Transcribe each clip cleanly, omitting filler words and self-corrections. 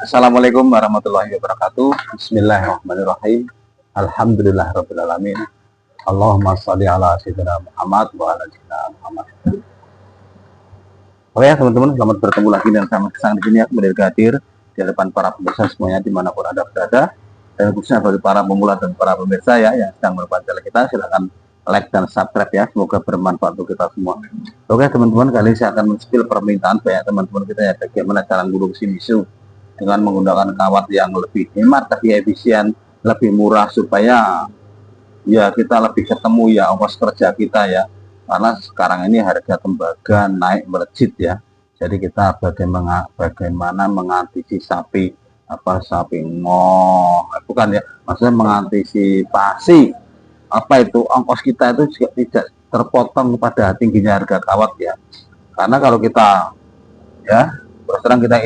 Assalamualaikum warahmatullahi wabarakatuh. Bismillahirrahmanirrahim. Alhamdulillahirrahmanirrahim. Allahumma sholli ala sayyidina Muhammad wa ala sayyidina Muhammad. Oke ya teman-teman, selamat bertemu lagi dengan saya Kesang di sini. Aku hadir di hadapan para pemirsa semuanya dimanapun Anda berada, dan khususnya bagi para pemula dan para pemirsa ya yang sedang menonton channel kita, silakan like dan subscribe ya, semoga bermanfaat untuk kita semua. Oke teman-teman, kali ini saya akan men-spill permintaan banyak teman-teman kita ya, bagaimana cara gulung Shimizu dengan menggunakan kawat yang lebih hemat tapi efisien, lebih murah, supaya ya kita lebih ketemu ya ongkos kerja kita ya, karena sekarang ini harga tembaga naik melejit ya. Jadi kita bagaimana mengantisipasi sapi bukan ya, maksudnya mengantisipasi apa itu ongkos kita itu juga tidak terpotong pada tingginya harga kawat ya. Karena kalau kita ya terus terang kita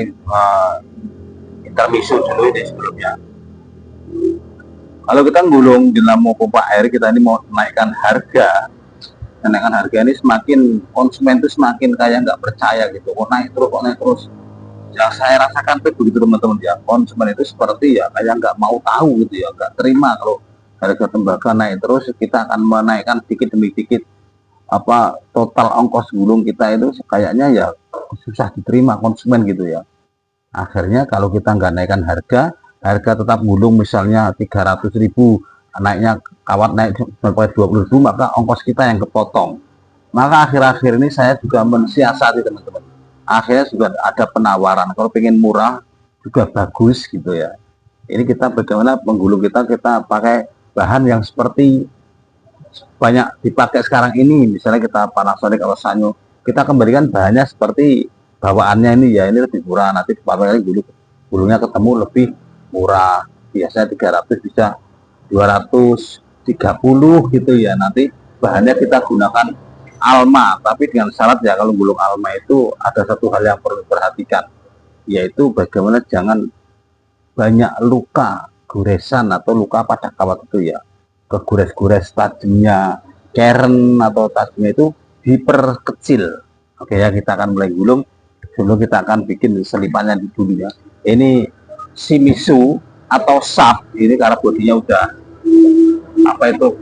intermezzo dulu ini sebelumnya, kalau kita gulung dinamo pompa air, kita ini mau menaikkan harga. Menaikkan harga ini semakin konsumen itu semakin kayak nggak percaya gitu, kok naik terus. Yang saya rasakan tuh begitu teman-teman ya, konsumen itu seperti ya kayak nggak mau tahu gitu ya, nggak terima kalau harga tembaga naik terus. Kita akan menaikkan dikit demi dikit, total ongkos gulung kita itu kayaknya ya susah diterima konsumen gitu ya. Akhirnya kalau kita nggak naikkan harga tetap gulung misalnya 300.000, naiknya kawat naik sampai 20.000, maka ongkos kita yang kepotong. Maka akhir-akhir ini saya juga mensiasati teman-teman, akhirnya juga ada penawaran kalau pengen murah juga bagus gitu ya. Ini kita bagaimana menggulung kita pakai bahan yang seperti banyak dipakai sekarang ini, misalnya kita Panasonic atau Sanyo, kita kembalikan bahannya seperti bawaannya ini ya, ini lebih murah, nanti dipakai gulungnya ketemu lebih murah, biasanya 300 bisa 230 gitu ya. Nanti bahannya kita gunakan Alma, tapi dengan syarat ya, kalau gulung Alma itu ada satu hal yang perlu diperhatikan, yaitu bagaimana jangan banyak luka goresan atau luka pada kawat itu ya, kegores-gores tajamnya keren atau tajamnya itu diperkecil. Oke ya, kita akan mulai gulung. Dulu kita akan bikin selipannya dulu ya. Ini Shimizu atau SAP ini karena bodinya udah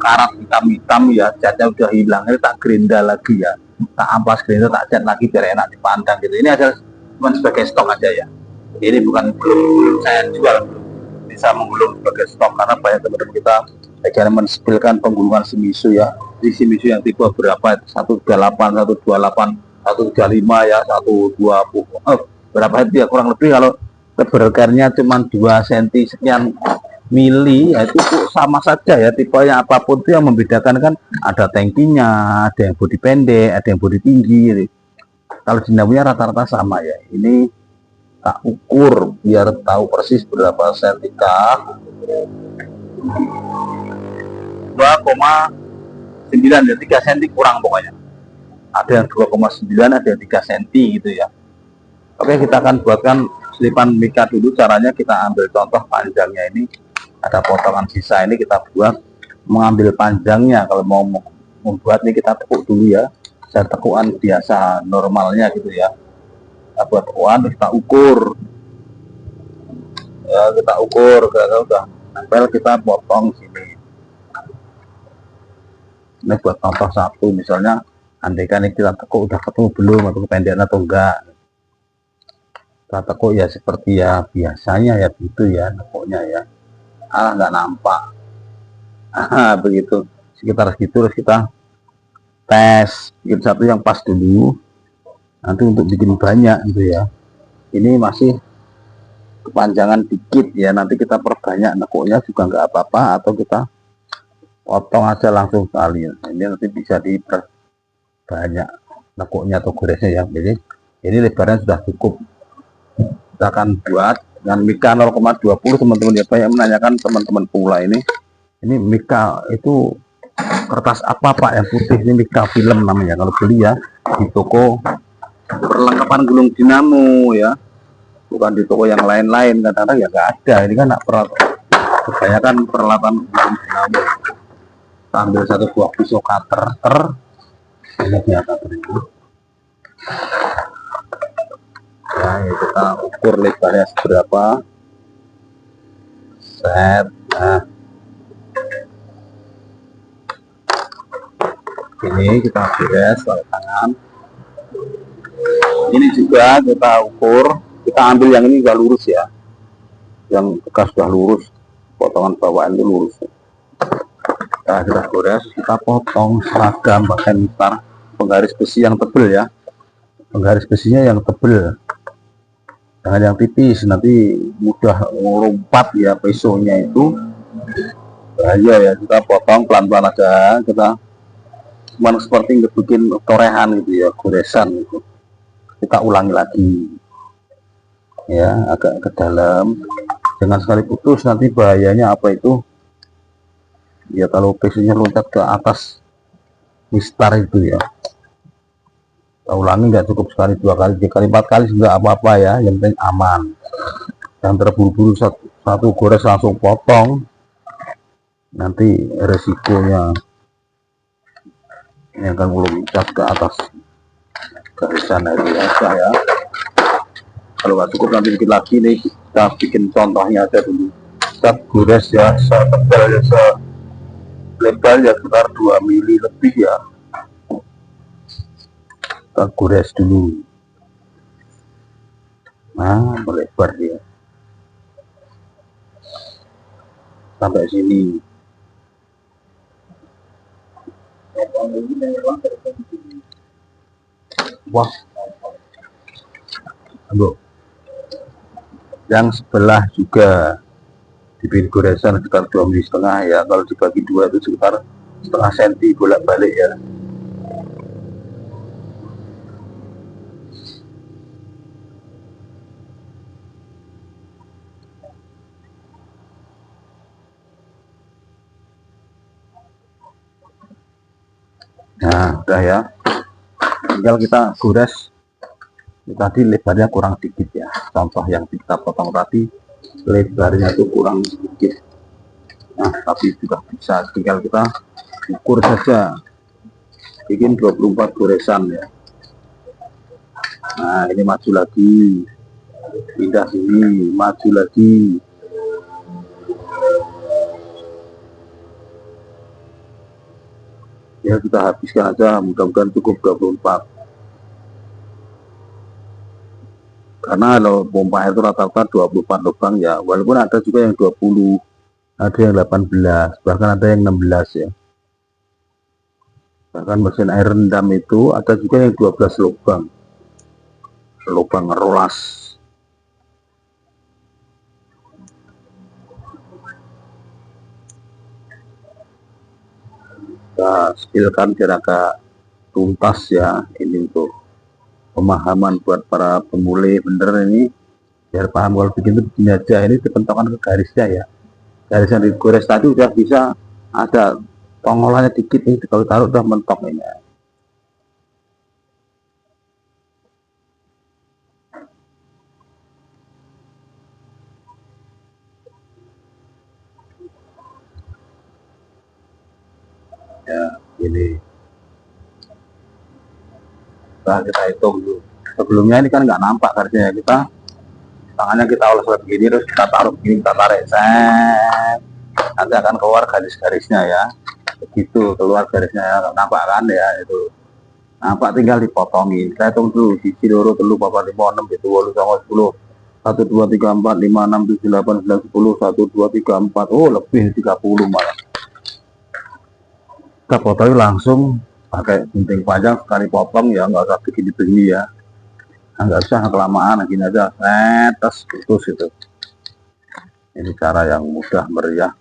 karat hitam-hitam ya, catnya udah hilang, ini tak gerinda lagi ya, tak amplas gerinda, tak cat lagi biar enak dipandang gitu. Ini adalah cuma sebagai stok aja ya, ini bukan belum saya jual, bisa menggulung sebagai stok, karena banyak teman-teman kita akan men-spillkan penggulungan Shimizu ya. Di Shimizu yang tipe berapa, 138, 128, 135 ya, 120 berapa itu ya, kurang lebih kalau lebarnya cuma 2 cm sekian mili ya, itu sama saja ya, tipenya apapun itu yang membedakan kan ada tangkinya, ada yang bodi pendek, ada yang bodi tinggi gitu. Kalau dinamonya rata-rata sama ya. Ini tak ukur biar tahu persis berapa sentikah. 2,9 ya, 3 cm kurang pokoknya. Ada yang 2,9, ada yang 3 cm gitu ya. Oke, kita akan buatkan selipan mika dulu. Caranya kita ambil contoh panjangnya ini, ada potongan sisa ini kita buat, mengambil panjangnya. Kalau mau membuat ini kita tekuk dulu ya, saya tekuan biasa normalnya gitu ya. Kita buat tekuan, kita ukur ya, kita ukur kalau udah nempel kita potong sini. Ini buat contoh satu, misalnya andaikan ini kita tekuk udah ketemu belum, atau kependekan atau enggak, kita tekuk ya seperti ya biasanya ya gitu ya, tekuknya ya, nggak nampak. Begitu sekitar segitu, terus kita tes bikin satu yang pas dulu, nanti untuk bikin banyak gitu ya. Ini masih kepanjangan dikit ya, nanti kita perbanyak nekuknya juga nggak apa-apa, atau kita potong aja langsung sekali. Ini nanti bisa diperbanyak nekuknya atau goresnya ya. Jadi ini lebarnya sudah cukup. Kita akan buat dengan mika 0,20 teman-teman ya. Banyak menanyakan teman-teman pula ini mika itu kertas apa Pak yang putih? Ini mika film namanya, kalau beli ya di toko perlengkapan gulung dinamo ya, bukan di toko yang lain-lain. Kadang-kadang ya nggak ada, ini kan kebanyakan peralatan gulung dinamo. Kita ambil satu buah pisau cutter, ini dia cutter itu ya, Nah, ini kita ukur lebarnya seberapa. Set. Nah, ini kita beres pakai tangan. Ini juga kita ukur, kita ambil yang ini udah lurus ya, yang bekas sudah lurus, potongan bawaan itu lurus. Nah, kita gores, kita potong seragam pakai mistar penggaris besi yang tebal ya, penggaris besinya yang tebal, jangan yang tipis, nanti mudah melompat ya pesonya itu bahaya ya. Kita potong pelan-pelan aja, kita cuman seperti bikin torehan gitu ya, goresan gitu. Kita ulangi lagi ya, agak ke dalam, jangan sekali putus, nanti bahayanya apa itu ya, kalau pesonya loncat ke atas mistar itu ya. Kita ulangi, nggak cukup sekali, 2 kali, 3 kali, 4 kali juga apa-apa ya, yang penting aman. Yang terburu-buru satu gores langsung potong, nanti resikonya ini akan meloncat ke atas garisan itu ya. Kalau nggak cukup nanti dikit lagi nih, kita bikin contohnya aja dulu. Kita gores ya, setebal ya, selebar ya sekitar 2 mili lebih ya. Kita gores dulu. Nah, melebar dia sampai sini. Wah, yang sebelah juga dibikin goresan sekitar 2,5 mili ya. Kalau dibagi 2 itu sekitar setengah senti bolak-balik ya. Nah, udah ya, tinggal kita gores. Tadi lebarnya kurang sedikit ya, contoh yang kita potong tadi lebarnya itu kurang sedikit. Nah, tapi sudah bisa, tinggal kita ukur saja, bikin 24 goresan ya. Nah, ini maju lagi, pindah sini, maju lagi. Ya, kita habiskan aja, mudah-mudahan cukup 24. Karena kalau pompa itu rata-rata 24 lubang ya, walaupun ada juga yang 20, ada yang 18, bahkan ada yang 16 ya. Bahkan mesin air rendam itu ada juga yang 12 lubang, lubang rolas. Kita spillkan biar agak tuntas ya, ini untuk pemahaman buat para pemulai bener ini, biar paham kalau bikin itu begini aja. Ini dipentokan ke garisnya ya, garis yang digores tadi udah bisa, ada pengolahnya dikit nih, kalau taruh udah mentok ini ya. Ini nah, kita hitung dulu. Sebelumnya ini kan nggak nampak garisnya, kita tangannya kita oles begini, terus kita taruh begini, kita tarik set, nanti akan keluar garis-garisnya ya. Begitu keluar garisnya ya, nampak kan ya, itu nampak, tinggal dipotongin. Saya hitung dulu, sisi loro telu papat lima enam itu 8 9 10, 1 2 3 4 5 6 7 8 9 10, 1 2 3 4, oh lebih 30 malah. Kita potong langsung pakai gunting panjang, sekali potong ya, nggak usah begini-begini ya, nggak usah kelamaan, gini aja, terus putus itu. Ini cara yang mudah meriah.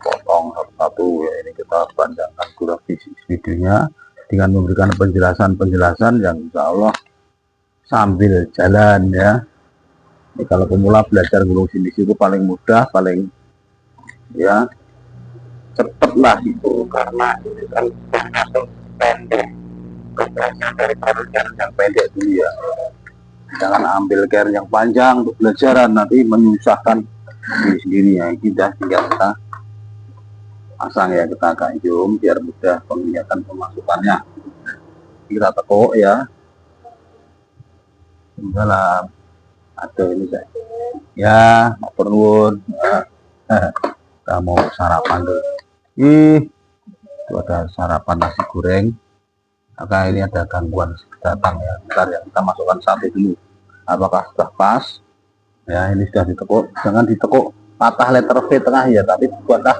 Potong satu-satu ya, ini kita panjangkan durasi videonya dengan memberikan penjelasan-penjelasan yang insya Allah sambil jalan ya. Ini kalau pemula belajar gulung sini itu paling mudah, paling ya cepet lah itu, karena ini kan pendek. dari garis yang pendek dulu ya. Jangan ambil garis yang panjang untuk belajaran, nanti menyusahkan diri sendiri ya. Kita tinggal kita pasang ya, kita ganjung biar mudah penglihatan pemasukannya. Kita tekuk ya dalam. Aduh ini saya ya perlu kamu sarapan dulu. Itu ada sarapan nasi goreng. Maka ini ada gangguan datang ya. Bentar ya, kita masukkan satu dulu. Apakah sudah pas? Ya, ini sudah ditekuk. Jangan ditekuk patah letter V tengah ya, tapi buatlah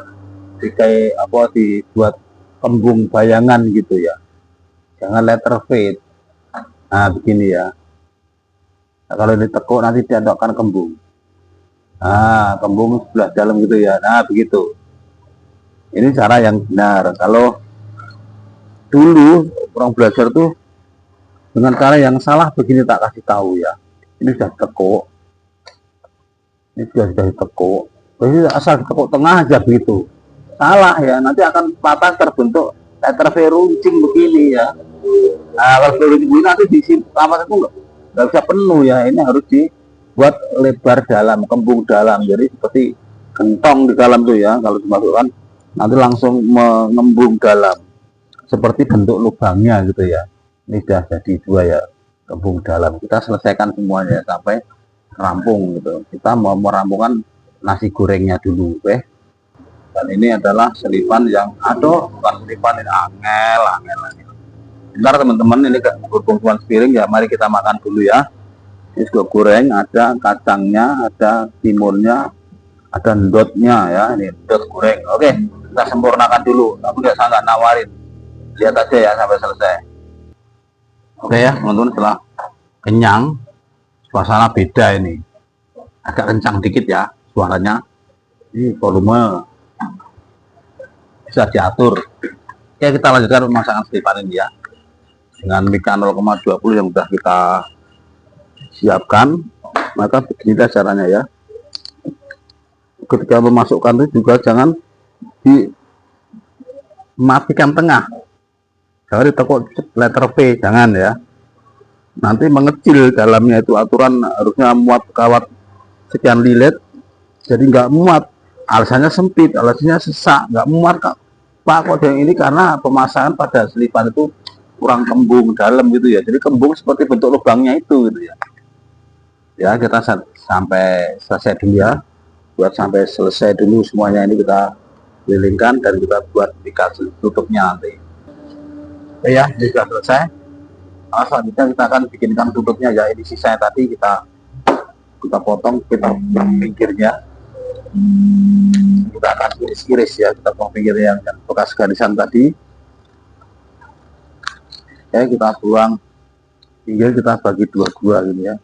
dibuat kembung bayangan gitu ya. Jangan letter V. Nah, begini ya. Nah, kalau ditekuk nanti diadukkan kembung. Nah, kembung sebelah dalam gitu ya. Nah, begitu. Ini cara yang benar. Kalau dulu orang belajar tuh dengan cara yang salah begini, tak kasih tahu ya. Ini sudah tekuk. Ini sudah ditekuk. Jadi asal ditekuk tengah aja begitu. Salah ya, nanti akan patah terbentuk letter V runcing begini ya. Nah, kalau runcing begini nanti di sini kamar itu nggak bisa penuh ya. Ini harus dibuat lebar dalam, kembung dalam. Jadi seperti gentong di dalam tuh ya. Kalau dimasukkan nanti langsung mengembung dalam. Seperti bentuk lubangnya gitu ya. Ini sudah jadi dua ya, kembung dalam. Kita selesaikan semuanya sampai rampung gitu. Kita mau merampungkan nasi gorengnya dulu, Dan ini adalah selipan yang bukan selipan, ini angel. Bentar teman-teman, ini berhubungan piring ya. Mari kita makan dulu ya. Ini juga goreng, ada kacangnya, ada timunnya, ada ndotnya ya. Ini ndot goreng. Oke, kita sempurnakan dulu. Tapi nggak nawarin. Lihat aja ya sampai selesai. Oke ya teman-teman, setelah kenyang, suasana beda ini. Agak kencang dikit ya suaranya. Ini volume bisa diatur. Oke, kita lanjutkan pemasangan selipan ini ya. Dengan mika 0,20 yang sudah kita siapkan. Maka beginilah caranya ya. Ketika memasukkan itu juga jangan dimatikan tengah. Jangan ditekuk letter V, jangan ya. Nanti mengecil dalamnya, itu aturan harusnya muat kawat sekian lilit, jadi nggak muat. Alasannya sempit, alasannya sesak, nggak muat Pak kok yang ini karena pemasangan pada selipan itu kurang kembung dalam gitu ya. Jadi kembung seperti bentuk lubangnya itu gitu ya. Ya kita sampai selesai dulu ya. Buat sampai selesai dulu semuanya ini kita lilingkan dan kita buat dikasih tutupnya nanti. Ya, ini sudah selesai. Nah, selanjutnya kita akan bikinkan tutupnya ya. Ini sisanya tadi kita potong, kita pinggirnya. Kita akan iris-iris ya. Kita potong pinggirnya yang bekas garisan tadi. Ya, kita buang pinggir, kita bagi dua-dua gitu ya.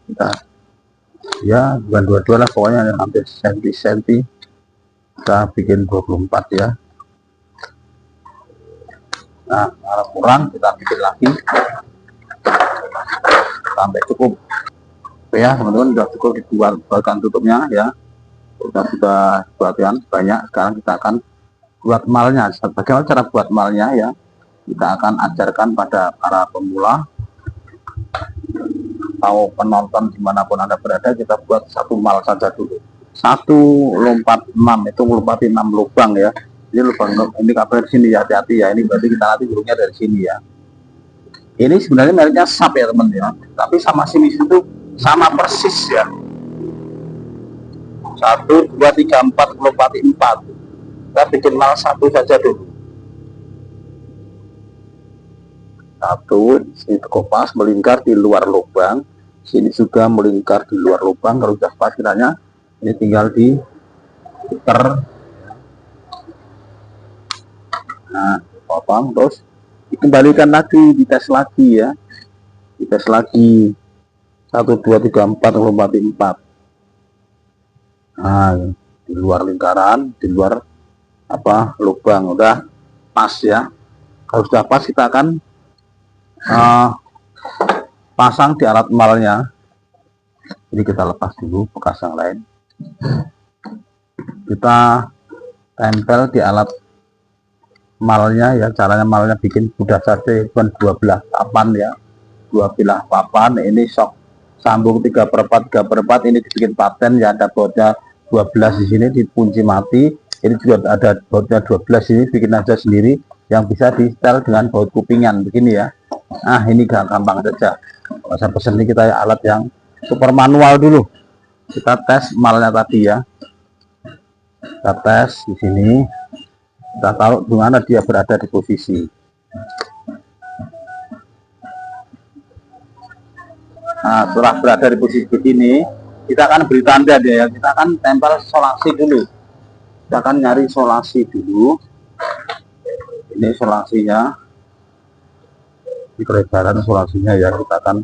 Ya bukan dua-dua lah, pokoknya hampir senti. Kita bikin 24 ya. Nah, kalau kurang kita bikin lagi sampai cukup. Oke ya teman-teman, sudah cukup dibuatkan tutupnya ya. Sudah buatkan banyak. Sekarang kita akan buat malnya. Bagaimana cara buat malnya ya? Kita akan ajarkan pada para pemula atau penonton dimanapun Anda berada. Kita buat satu mal saja dulu. 1 lompat 6, itu melompati 6 lubang ya. Ini lubang, ini kabel di sini ya, hati-hati ya. Ini berarti kita nanti burungnya dari sini ya. Ini sebenarnya mereknya SAP ya teman ya. Tapi sama sini itu sama persis ya. 1, 2, 3, 4 melompati 4. Kita bikin mal 1 saja dulu. 1, sini kopas melingkar di luar lubang. Sini juga melingkar di luar lubang. Kalau sudah pas kiranya, ini tinggal diputar. Nah, potong terus dikembalikan lagi, dites lagi ya. Dites lagi. 1, 2, 3, 4 melompati 4. Nah, di luar lingkaran, di luar lubang, udah pas ya. Kalau sudah pas kita akan pasang di alat malnya. Jadi kita lepas dulu bekas yang lain. Kita tempel di alat malnya ya, caranya malnya bikin mudah saja, bukan 12 papan ya, 12 papan. Ini sok sambung 3/4 3/4, ini dibikin paten ya, ada bautnya 12 di sini, dikunci mati. Ini juga ada bautnya 12, ini bikin aja sendiri, yang bisa di setel dengan baut kupingan begini ya. Nah ini gampang saja. Kalau saya pesen ini kita alat yang super manual dulu. Kita tes malnya tadi ya, kita tes di sini, kita taruh di mana dia berada di posisi. Nah, setelah berada di posisi begini, kita akan beri tanda dia ya, kita akan tempel solasi dulu. Kita akan nyari solasi dulu. Ini solasinya, di kelebaran solasinya ya, kita akan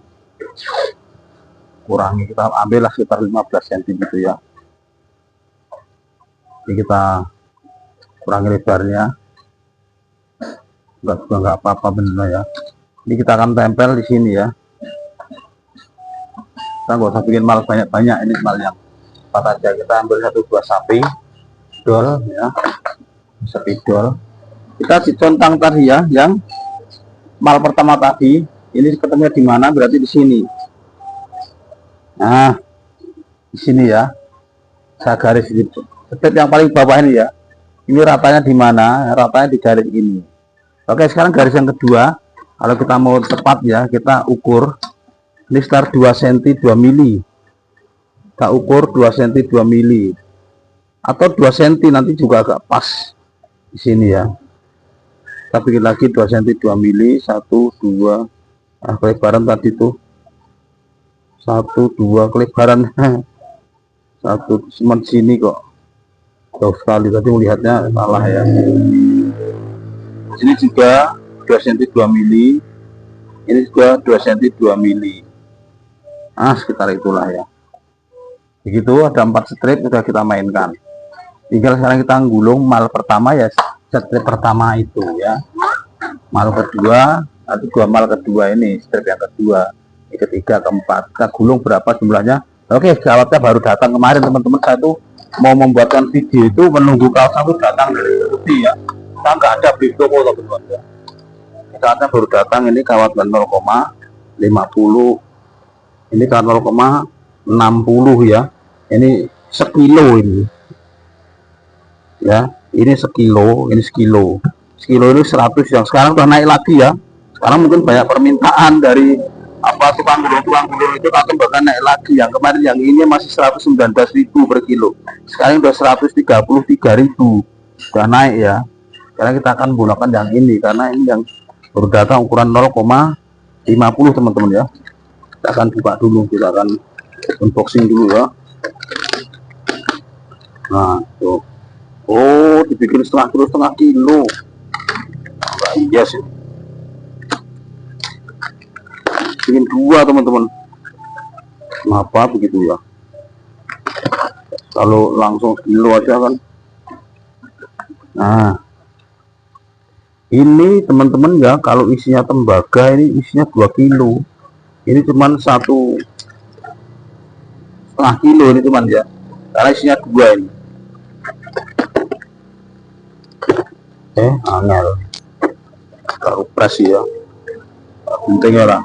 kurangi, kita ambillah sekitar 15 cm gitu ya. Ini kita kurangi lebarnya, enggak apa-apa bener ya. Ini kita akan tempel di sini ya. Kita nggak usah bikin mal banyak-banyak, ini mal yang empat aja. Kita ambil 1-2 sapi dol ya, spidol. Kita contang tadi ya, yang mal pertama tadi ini ketemunya di mana, berarti di sini. Nah di sini ya, saya garis gitu. Step yang paling bawah ini ya, ini ratanya di mana, ratanya di garis ini. Oke, sekarang garis yang kedua, kalau kita mau tepat ya, kita ukur ini sekitar 2 cm 2 mili. Kita ukur 2 cm 2 mili atau 2 cm, nanti juga agak pas di sini ya. Kita bikin lagi 2 cm 2 mili, 1 2, kelebaran tadi tuh 1 2 kelebaran 1 cuma sini kok, jauh sekali tadi melihatnya, salah ya. Sini juga 2 cm 2 mili, ini juga 2 cm 2 mili. Sekitar itulah ya. Begitu, ada 4 strip sudah kita mainkan. Tinggal sekarang kita gulung mal pertama ya, strip pertama itu ya. Mal kedua, nanti 2 mal kedua ini, strip yang kedua, ini ketiga, keempat. Kita gulung berapa jumlahnya. Oke, kawatnya baru datang kemarin teman-teman. Saya tuh mau membuatkan video itu menunggu kawatnya itu datang dari Saudi ya. Kita nggak ada beli toko teman-teman ya. Kawatnya baru datang, ini kawat 0,50. Ini kan 0,60 ya. Ini sekilo ini. Ya, ini sekilo, ini sekilo. Sekilo ini 100, yang sekarang udah naik lagi ya. Sekarang mungkin banyak permintaan dari tukang gulung itu, atau bahkan naik lagi. Yang kemarin yang ini masih 119.000 per kilo. Sekarang udah 133.000. Sudah naik ya. Sekarang kita akan menggunakan yang ini karena ini yang baru datang, ukuran 0,50 teman-teman ya. Kita akan buka dulu, kita akan unboxing dulu ya. Nah tuh, oh dibikin setengah kilo. Nah, iya sih, bikin 2 teman-teman. Kenapa begitu ya, kalau langsung kilo aja kan. Nah ini teman-teman ya, kalau isinya tembaga ini isinya 2 kilo. Ini cuman 1,5 kilo ini cuman ya, karena isinya 2 ini. Angel taruh pres ya, penting ya lah.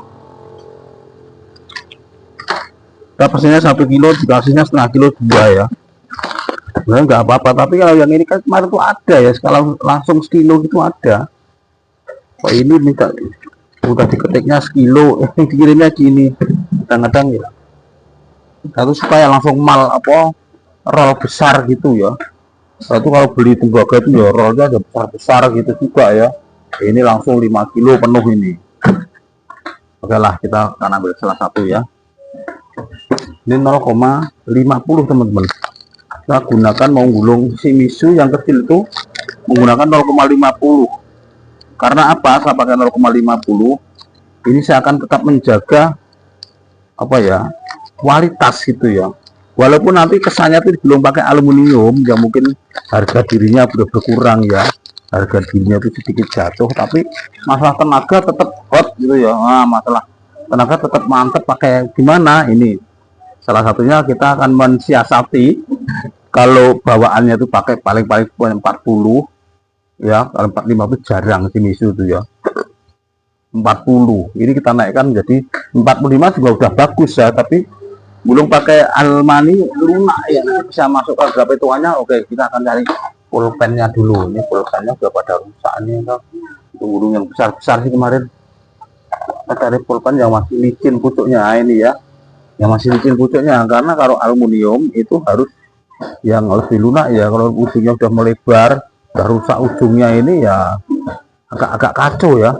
Kita pesannya 1 kilo, dikasihnya setengah kilo 2 ya. Sebenarnya nggak apa-apa, tapi kalau yang ini kan kemarin tuh ada ya, kalau langsung sekilo gitu ada. Kok ini minta udah diketiknya sekilo, dikirimnya gini. Kadang-kadang ya, satu supaya langsung mal roll besar gitu ya. Itu kalau beli tembaga itu ya rollnya ada besar-besar gitu juga ya. Ini langsung 5 kilo penuh ini. Oke lah, kita akan ambil salah satu ya. Ini 0,50 teman-teman. Kita gunakan, mau gulung Shimizu yang kecil itu menggunakan 0,50. Karena apa saya pakai 0,50? Ini saya akan tetap menjaga kualitas gitu ya. Walaupun nanti kesannya itu belum pakai aluminium, ya mungkin harga dirinya sudah berkurang ya, harga dirinya itu sedikit jatuh, tapi masalah tenaga tetap hot gitu ya. Masalah tenaga tetap mantap. Pakai gimana ini? Salah satunya kita akan mensiasati, kalau bawaannya itu pakai paling 40, ya. Kalau 45 itu jarang sih misu itu ya. 40 ini kita naikkan jadi 45 juga udah bagus ya, tapi belum pakai almani lunak ya, nanti bisa masuk ke berapa hitungannya. Oke, kita akan cari pulpennya dulu. Ini pulpennya sudah pada rusak nih kan, burung yang besar-besar sih kemarin. Kita cari pulpen yang masih licin pucuknya. Nah, ini ya, yang masih licin pucuknya, karena kalau aluminium itu harus yang lebih lunak ya. Kalau ujungnya sudah melebar, sudah rusak ujungnya, ini ya agak-agak kacau ya.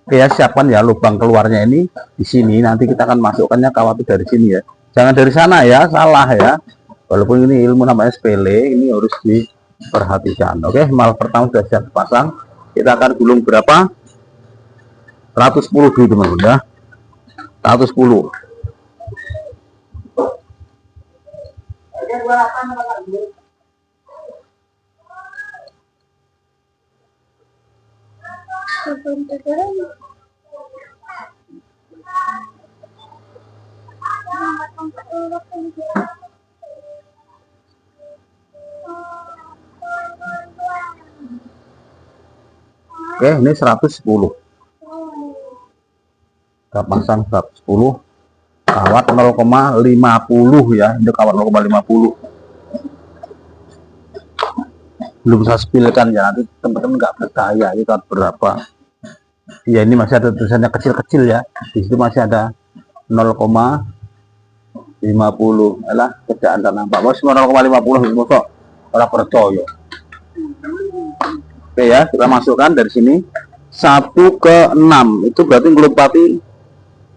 Oke ya, siapkan ya lubang keluarnya ini di sini. Nanti kita akan masukkannya kawat dari sini ya. Jangan dari sana ya, salah ya. Walaupun ini ilmu namanya sepele, ini harus diperhatikan. Oke, mal pertama sudah siap pasang. Kita akan gulung berapa? 110 dulu teman-teman ya. 110. Oke, ini 110. Kita pasang 110. Kawat 0,50 ya. Ini kawat 0,50. Belum saya spilkan ya, nanti teman-teman nggak percaya ini kawat berapa. Ya, ini masih ada tulisannya kecil-kecil ya. Di situ masih ada 0,50. Alah, kerjaan tak nampak. Bos, 0,50 bosok. Orang percaya. Oke ya, kita masukkan dari sini 1 ke 6. Itu berarti ngelompati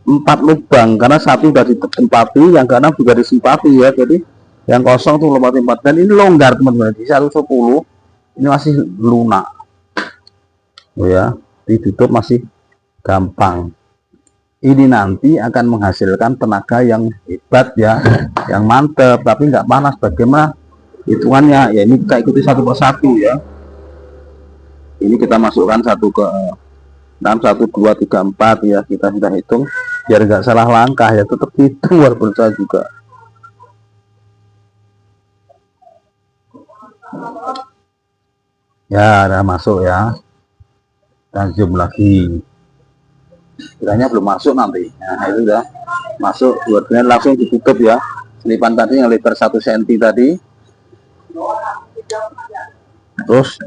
4 lubang, karena satu sudah ditempati, yang ke-6 juga disempati ya. Jadi yang kosong tuh lompati 4, dan ini longgar teman-teman. Di 110 ini masih lunak. Oh ya, ditutup masih gampang. Ini nanti akan menghasilkan tenaga yang hebat ya, yang mantep, tapi nggak panas. Bagaimana hitungannya? Ya ini kita ikuti satu persatu ya. Ini kita masukkan 1 ke 6, 1, 2, 3, 4 ya. Kita sudah hitung biar nggak salah langkah ya. Tetap hitung walaupun saya juga. Ya, udah masuk ya. Dan zoom lagi. Kiranya belum masuk nanti. Nah, itu udah masuk. Dua-duanya langsung ditutup ya. Selipan tadi yang lebar 1 cm tadi. Terus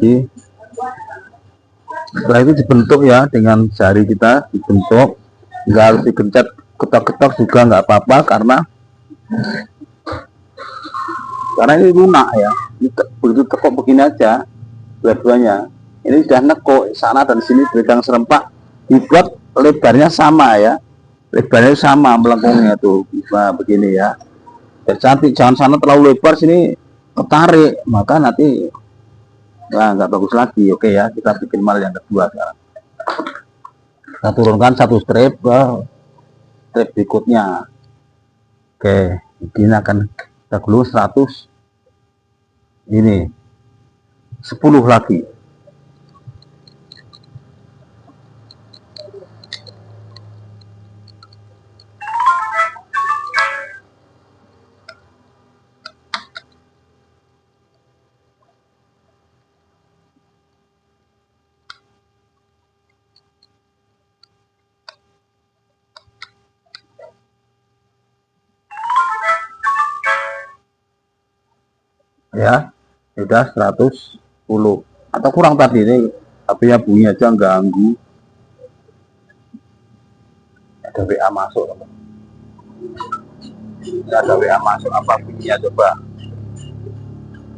setelah itu dibentuk ya, dengan jari kita dibentuk. Nggak harus digencet ketok-ketok juga nggak apa-apa, karena ini lunak ya. Ini begitu tekuk begini aja dua-duanya. Ini sudah nekuk sana dan sini, pegang serempak, dibuat lebarnya sama ya. Lebarnya sama melengkungnya tuh, bisa begini ya. Biar cantik, jangan sana terlalu lebar, sini ketarik, maka nanti nah, nggak bagus lagi. Oke ya, kita bikin mal yang kedua sekarang. Kita turunkan 1 strip ke strip berikutnya. Oke, ini akan kita gulung 100. Ini 10 lagi. Ya, sudah 110 atau kurang tadi. Ini HP-nya bunyi aja, ganggu. Ada WA masuk. Ini ada WA masuk, apa bunyinya coba?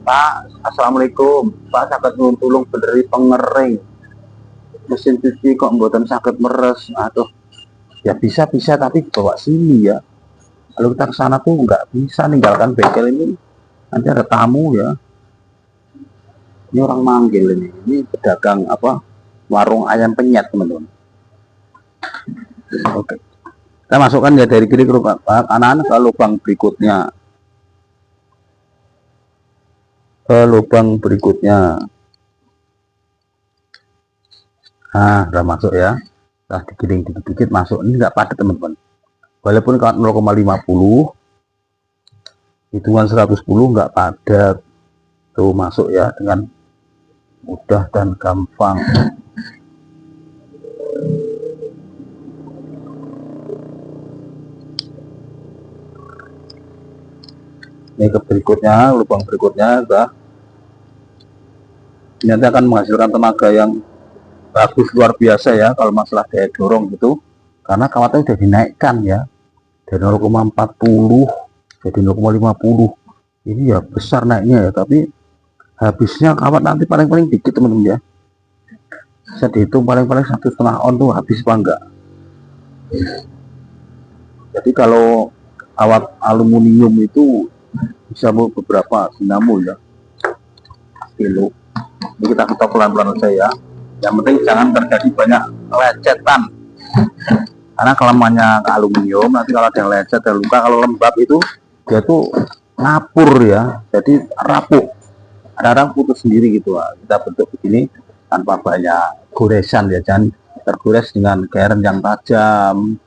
Pak, assalamualaikum. Pak, sakit tulung beneri pengering mesin cuci kok mboten sakit meres. Aduh, ya bisa tapi bawa sini ya. Kalau kita ke sana tuh nggak bisa ninggalkan bengkel ini. Nanti ada tamu ya. Ini orang manggil ini. Ini pedagang apa? Warung ayam penyet teman-teman. Oke. Kita masukkan ya dari kiri ke kanan ke lubang berikutnya. Ke lubang berikutnya. Nah, udah masuk ya. Nah, digiring dikit-dikit masuk. Ini nggak padat teman-teman. Walaupun kalau 0,50 hitungan 110 nggak padat. Tuh masuk ya dengan mudah dan gampang. Ini ke berikutnya, lubang berikutnya nanti akan menghasilkan tenaga yang bagus luar biasa ya kalau masalah daya dorong gitu, karena kawatnya udah dinaikkan ya dari 0,40 jadi 0,50. Ini ya besar naiknya ya, tapi habisnya kawat nanti paling-paling dikit teman-teman ya, bisa dihitung paling-paling 1,5 on tuh habis apa enggak. Jadi kalau kawat aluminium itu bisa beberapa dinamo ya kilo. Ini kita ketok pelan-pelan saja ya, yang penting jangan terjadi banyak lecetan, karena kelemahannya aluminium nanti kalau ada yang lecet ada luka, kalau lembab itu dia tuh ngapur ya, jadi rapuh, kadang putus sendiri gitu. Kita bentuk begini tanpa banyak goresan ya, jangan tergores dengan keren yang tajam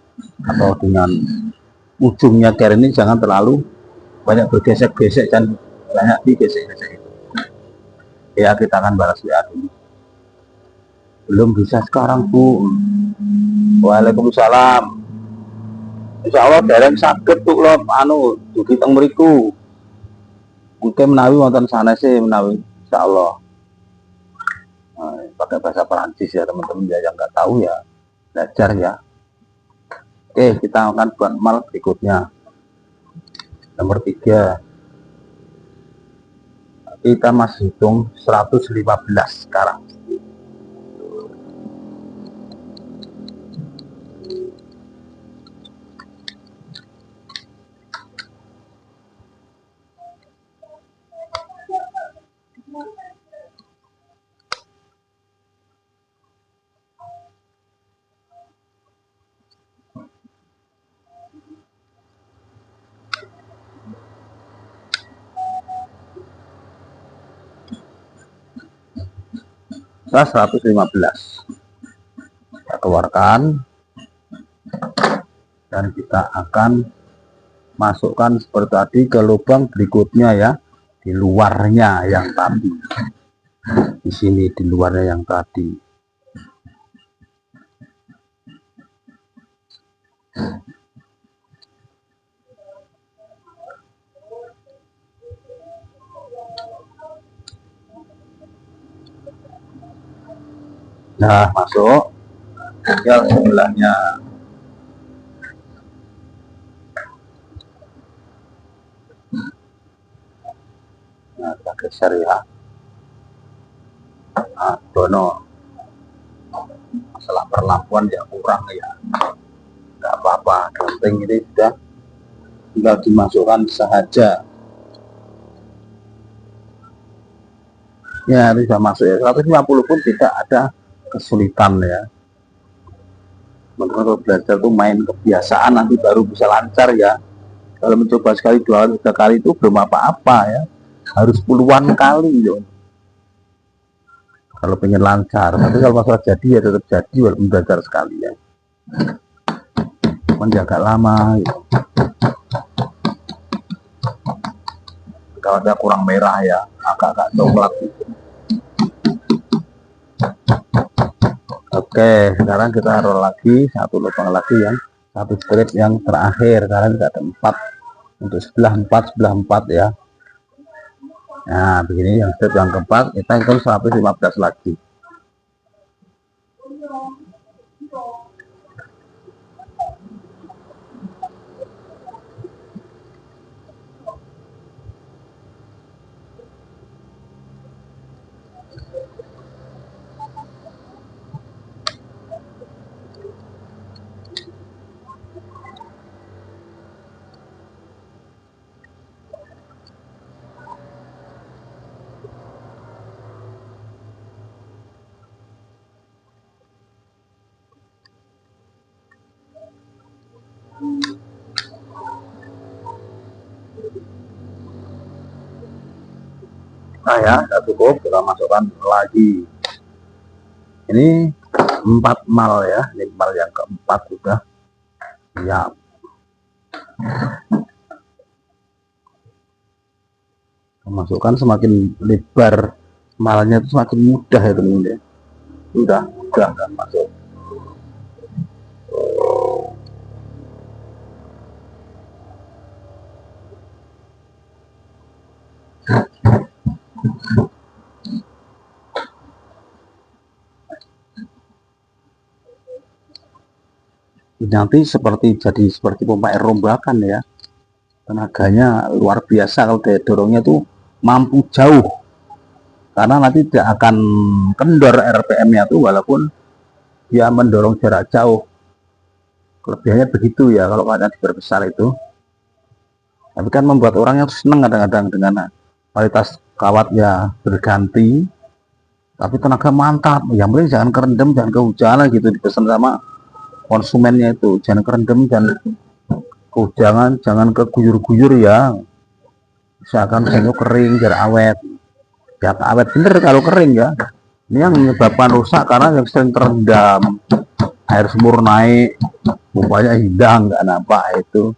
atau dengan ujungnya keren ini jangan terlalu banyak bergesek-gesek dan banyak digesek-gesek. Ya kita akan balas WA dulu. Belum bisa sekarang Bu. Waalaikumsalam. Insya Allah dereng sakit tuh loh, dugi teng mriku. Mungkin menawi wonten sana sih menawi insya Allah. Pakai bahasa Perancis ya teman-teman ya, yang nggak tahu ya belajar ya. Oke, kita akan buat mal berikutnya. Nomor 3. Kita masih hitung 115 sekarang. Nah, 115 kita keluarkan dan kita akan masukkan seperti tadi ke lubang berikutnya ya, di luarnya yang tadi, di sini di luarnya yang tadi. Nah, masuk tinggal sebelahnya. Nah, kita geser ya. Nah, dono masalah perlakuan ya kurang ya, nggak apa-apa, penting ini sudah tinggal dimasukkan saja ya. Ini sudah masuk ya, 150 pun tidak ada kesulitan ya. Menurut belajar tuh main kebiasaan, nanti baru bisa lancar ya. Kalau mencoba sekali, 2 kali, 3 kali itu belum apa-apa ya, harus puluhan kali loh kalau pengen lancar. Tapi kalau masalah jadi ya tetap jadi walaupun belajar sekali ya, menjaga lama gitu. Kalau ada kurang merah ya, agak-agak coklat gitu. Oke, sekarang kita roll lagi satu lubang lagi yang satu strip yang terakhir, karena kita ada 4 untuk sebelah 4 ya. Nah begini, yang strip yang keempat kita hitung 115 lagi. Nah ya, sudah cukup, kita masukkan lagi. Ini 4 mal ya, ini mal yang keempat sudah siap. Masukkan semakin lebar malahnya itu semakin mudah ya teman-teman ya. Udah kan masuk. Nanti jadi seperti pompa air rombakan ya, tenaganya luar biasa kalau daya dorongnya tuh mampu jauh, karena nanti tidak akan kendor RPM-nya tuh walaupun dia mendorong jarak jauh. Kelebihannya begitu ya kalau keadaan diperbesar itu. Tapi kan membuat orang yang senang kadang-kadang dengan kualitas kawatnya berganti, tapi tenaga mantap. Yang penting jangan kerendam, jangan kehujanan gitu, dipesan sama konsumennya itu. Jangan kerendam, jangan kehujanan, jangan keguyur-guyur ya. Misalkan seno kering, biar awet. Ya awet bener kalau kering ya. Ini yang menyebabkan rusak karena yang sering terendam, air sumur naik, bunganya hilang, nggak nampak itu.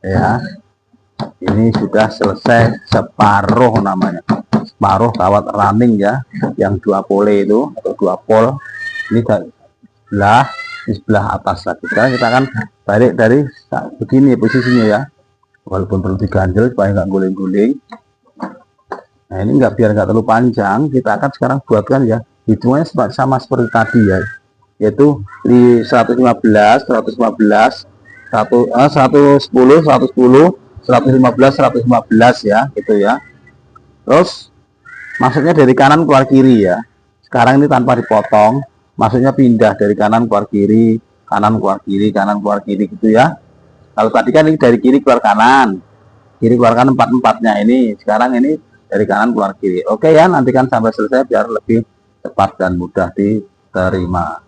Ya, ini sudah selesai separuh namanya, separuh kawat running ya, yang 2 pole itu atau 2 pol. Ini di sebelah atas lagi. Sekarang kita akan balik dari begini posisinya ya, walaupun perlu diganjel supaya nggak guling-guling. Nah ini biar nggak terlalu panjang, kita akan sekarang buatkan ya hitungannya sama seperti tadi ya, yaitu di 115, 115, 110, 110, 115, 115 ya, gitu ya. Terus maksudnya dari kanan keluar kiri ya. Sekarang ini tanpa dipotong, maksudnya pindah dari kanan keluar kiri, kanan keluar kiri, kanan keluar kiri gitu ya. Kalau tadi kan ini dari kiri keluar kanan, kiri keluar kanan, empat-empatnya ini. Sekarang ini dari kanan keluar kiri. Oke ya, nantikan sampai selesai biar lebih cepat dan mudah diterima.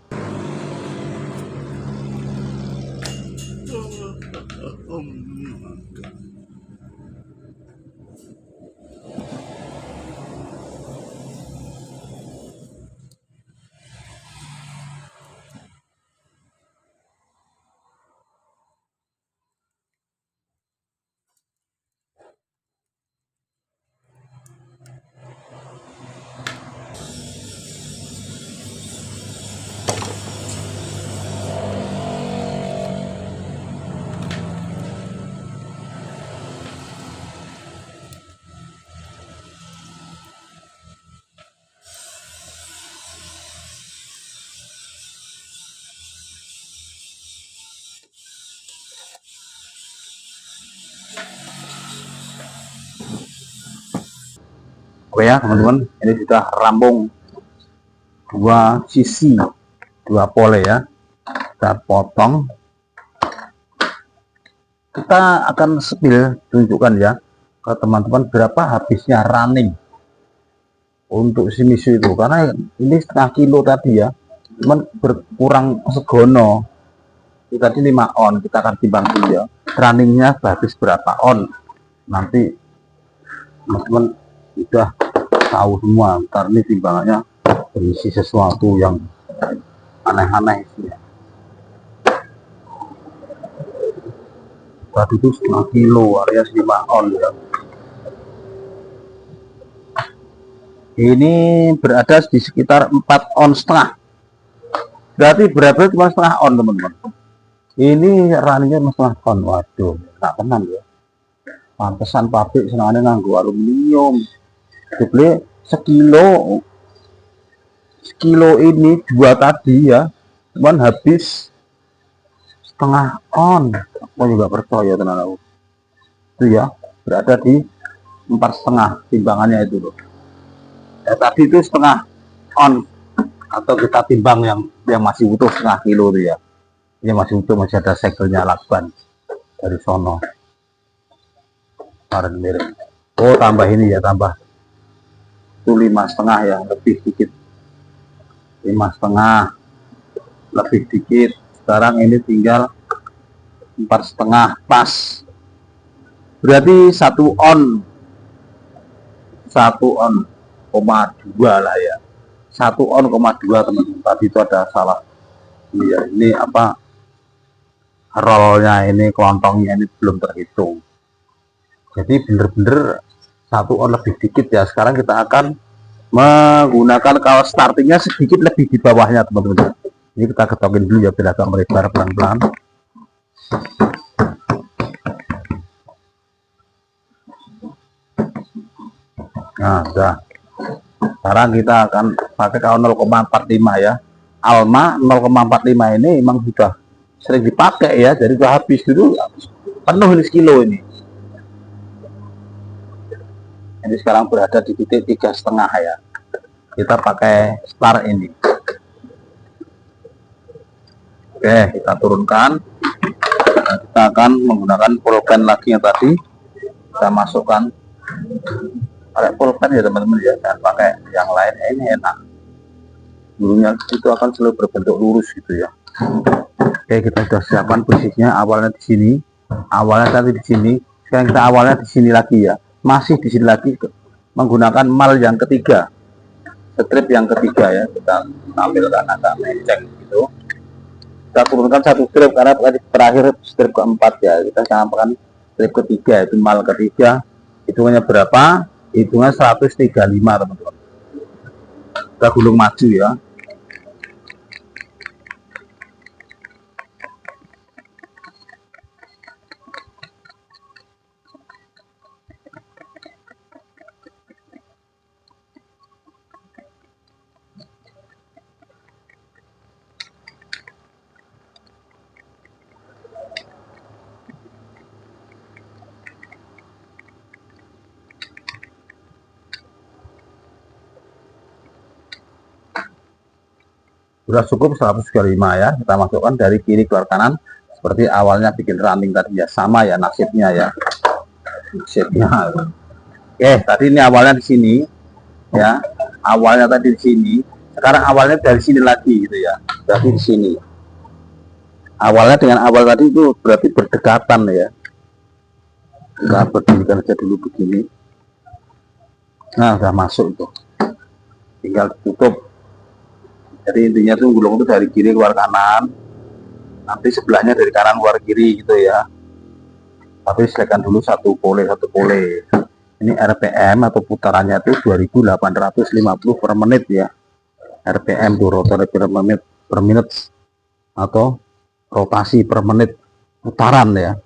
Oke ya teman-teman, ini sudah rampung 2 sisi, 2 pole ya. Kita potong. Kita akan spill, tunjukkan ya ke teman-teman berapa habisnya running untuk si misu itu, karena ini setengah kilo tadi ya, cuman berkurang segono. Itu tadi 5 on, kita akan timbang dulu ya, runningnya habis berapa on. Nanti teman-teman sudah tahu semua, ntar ini timbangannya berisi sesuatu yang aneh-aneh ya. Tadi itu setengah kilo alias 5 on ya. Ini berada di sekitar 4 on setengah, berarti berapa cuma setengah on teman-teman. Ini runningnya setengah on. Waduh, tak tenang ya, pantesan pabrik senangnya nganggo aluminium. Jadi sekilo ini 2 tadi ya, cuman habis setengah on. Aku juga percaya tenan aku itu ya, berada di 4,5 timbangannya itu loh ya. Tadi itu setengah on, atau kita timbang yang masih utuh setengah kilo itu ya, ini masih utuh, masih ada segelnya lakban dari sono kemarin mirip. Oh tambah ini ya, tambah itu 5,5 ya, lebih dikit, 5,5 lebih dikit. Sekarang ini tinggal 4,5 pas, berarti 1 on, 1,2 lah ya, 1,2 teman-teman. Tadi itu ada salah ini ya, ini apa, rollnya ini, kelontongnya ini belum terhitung. Jadi bener-bener 1 on lebih dikit ya. Sekarang kita akan menggunakan kaos startingnya sedikit lebih di bawahnya teman-teman. Ini kita ketokin dulu ya biar agak melebar pelan-pelan. Nah udah, sekarang kita akan pakai kaos 0,45 ya. Alma 0,45 ini memang sudah sering dipakai ya, jadi sudah habis dulu penuh ini sekilo ini. Ini sekarang berada di titik 3,5 ya. Kita pakai star ini. Oke, kita turunkan. Nah, kita akan menggunakan pulpen lagi yang tadi. Kita masukkan pakai pulpen ya teman-teman ya, dan pakai yang lain ini enak. Bulunya itu akan selalu berbentuk lurus gitu ya. Oke, kita sudah siapkan posisinya. Awalnya di sini, awalnya tadi di sini. Sekarang kita awalnya di sini lagi ya. Masih di sini lagi menggunakan mal yang ketiga, strip yang ketiga ya. Kita tampilkan agak menceng gitu. Kita turunkan 1 strip karena terakhir strip keempat ya. Kita tambahkan strip ketiga, itu mal ketiga. Hitungannya berapa? Hitungan 135 teman-teman. Kita gulung maju ya. Sudah cukup 135 ya. Kita masukkan dari kiri keluar kanan seperti awalnya bikin running tadi ya, sama ya nasibnya ya. Nasibnya. Oke, tadi ini awalnya di sini ya. Awalnya tadi di sini. Sekarang awalnya dari sini lagi gitu ya. Berarti di sini. Awalnya dengan awal tadi itu berarti berdekatan ya. Kita berdirikan aja dulu begini. Nah, udah masuk itu. Tinggal tutup. Jadi intinya tuh gulung itu dari kiri keluar kanan, nanti sebelahnya dari kanan keluar kiri gitu ya. Tapi silakan dulu satu pole. Ini RPM atau putarannya itu 2850 per menit ya. RPM itu rotasi per menit atau rotasi per menit putaran ya.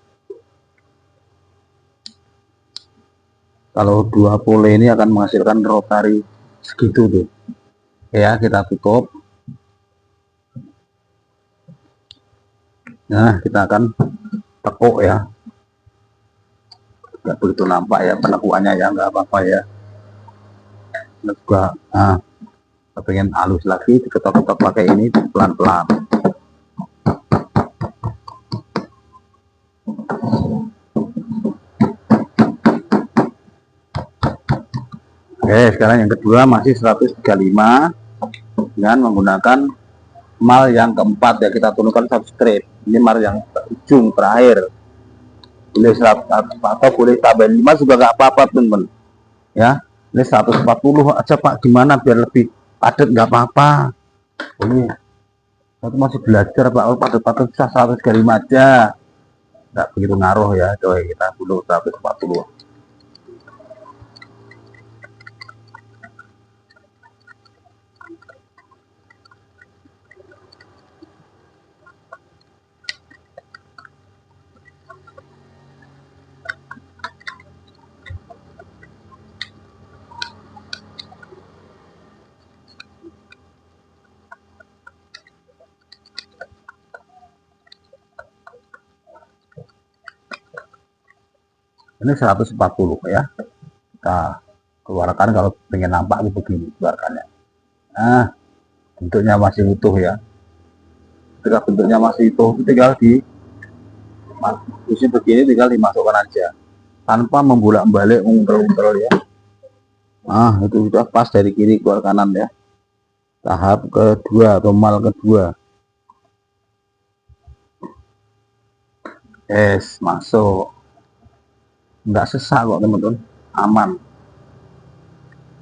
Kalau 2 pole ini akan menghasilkan rotari segitu tuh. Ya, kita tutup. Nah, kita akan tekuk ya. Nggak begitu nampak ya penekuannya ya, nggak apa-apa ya. Ini juga, nah, pengen halus lagi, diketok-ketok pakai ini pelan-pelan. Oke, sekarang yang kedua masih 135 dengan menggunakan mal yang keempat ya. Kita turunkan 1 strip. Ini mal yang ujung terakhir. Boleh 100 atau boleh tambah 5 juga nggak apa-apa teman-teman ya. Ini 140 aja Pak, gimana biar lebih padat, nggak apa-apa. Ini aku masih belajar Pak, padat-padat bisa 135 aja, nggak begitu ngaruh ya. Coba kita dulu 140. Ini 140 ya. Kita keluarkan kalau pengen nampak begini keluarkannya. Nah, bentuknya masih utuh ya. Ketika bentuknya masih utuh, tinggal di posisi begini, tinggal dimasukkan aja tanpa membolak-balik untel-untel ya. Nah, itu sudah pas dari kiri keluar kanan ya. Tahap kedua atau mal kedua. Yes, masuk. Nggak sesak kok teman-teman, aman.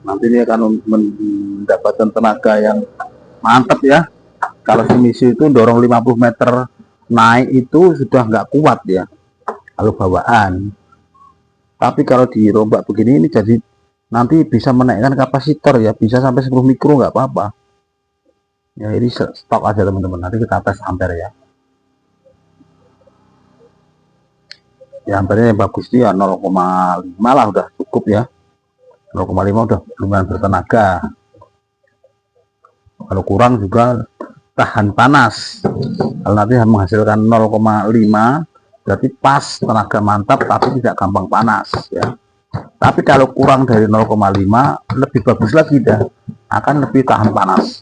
Nanti dia akan mendapatkan tenaga yang mantap ya. Kalau semisi itu dorong 50 meter naik itu sudah nggak kuat ya kalau bawaan. Tapi kalau dirombak begini ini jadi nanti bisa menaikkan kapasitor ya, bisa sampai 10 mikro nggak apa-apa. Ya ini stok aja teman-teman, nanti kita tes ampere ya. Ya ampernya yang bagus dia 0,5 lah udah cukup ya. 0,5 udah lumayan bertenaga. Kalau kurang juga tahan panas. Kalau nanti menghasilkan 0,5 berarti pas, tenaga mantap tapi tidak gampang panas ya. Tapi kalau kurang dari 0,5 lebih bagus lagi dah, akan lebih tahan panas.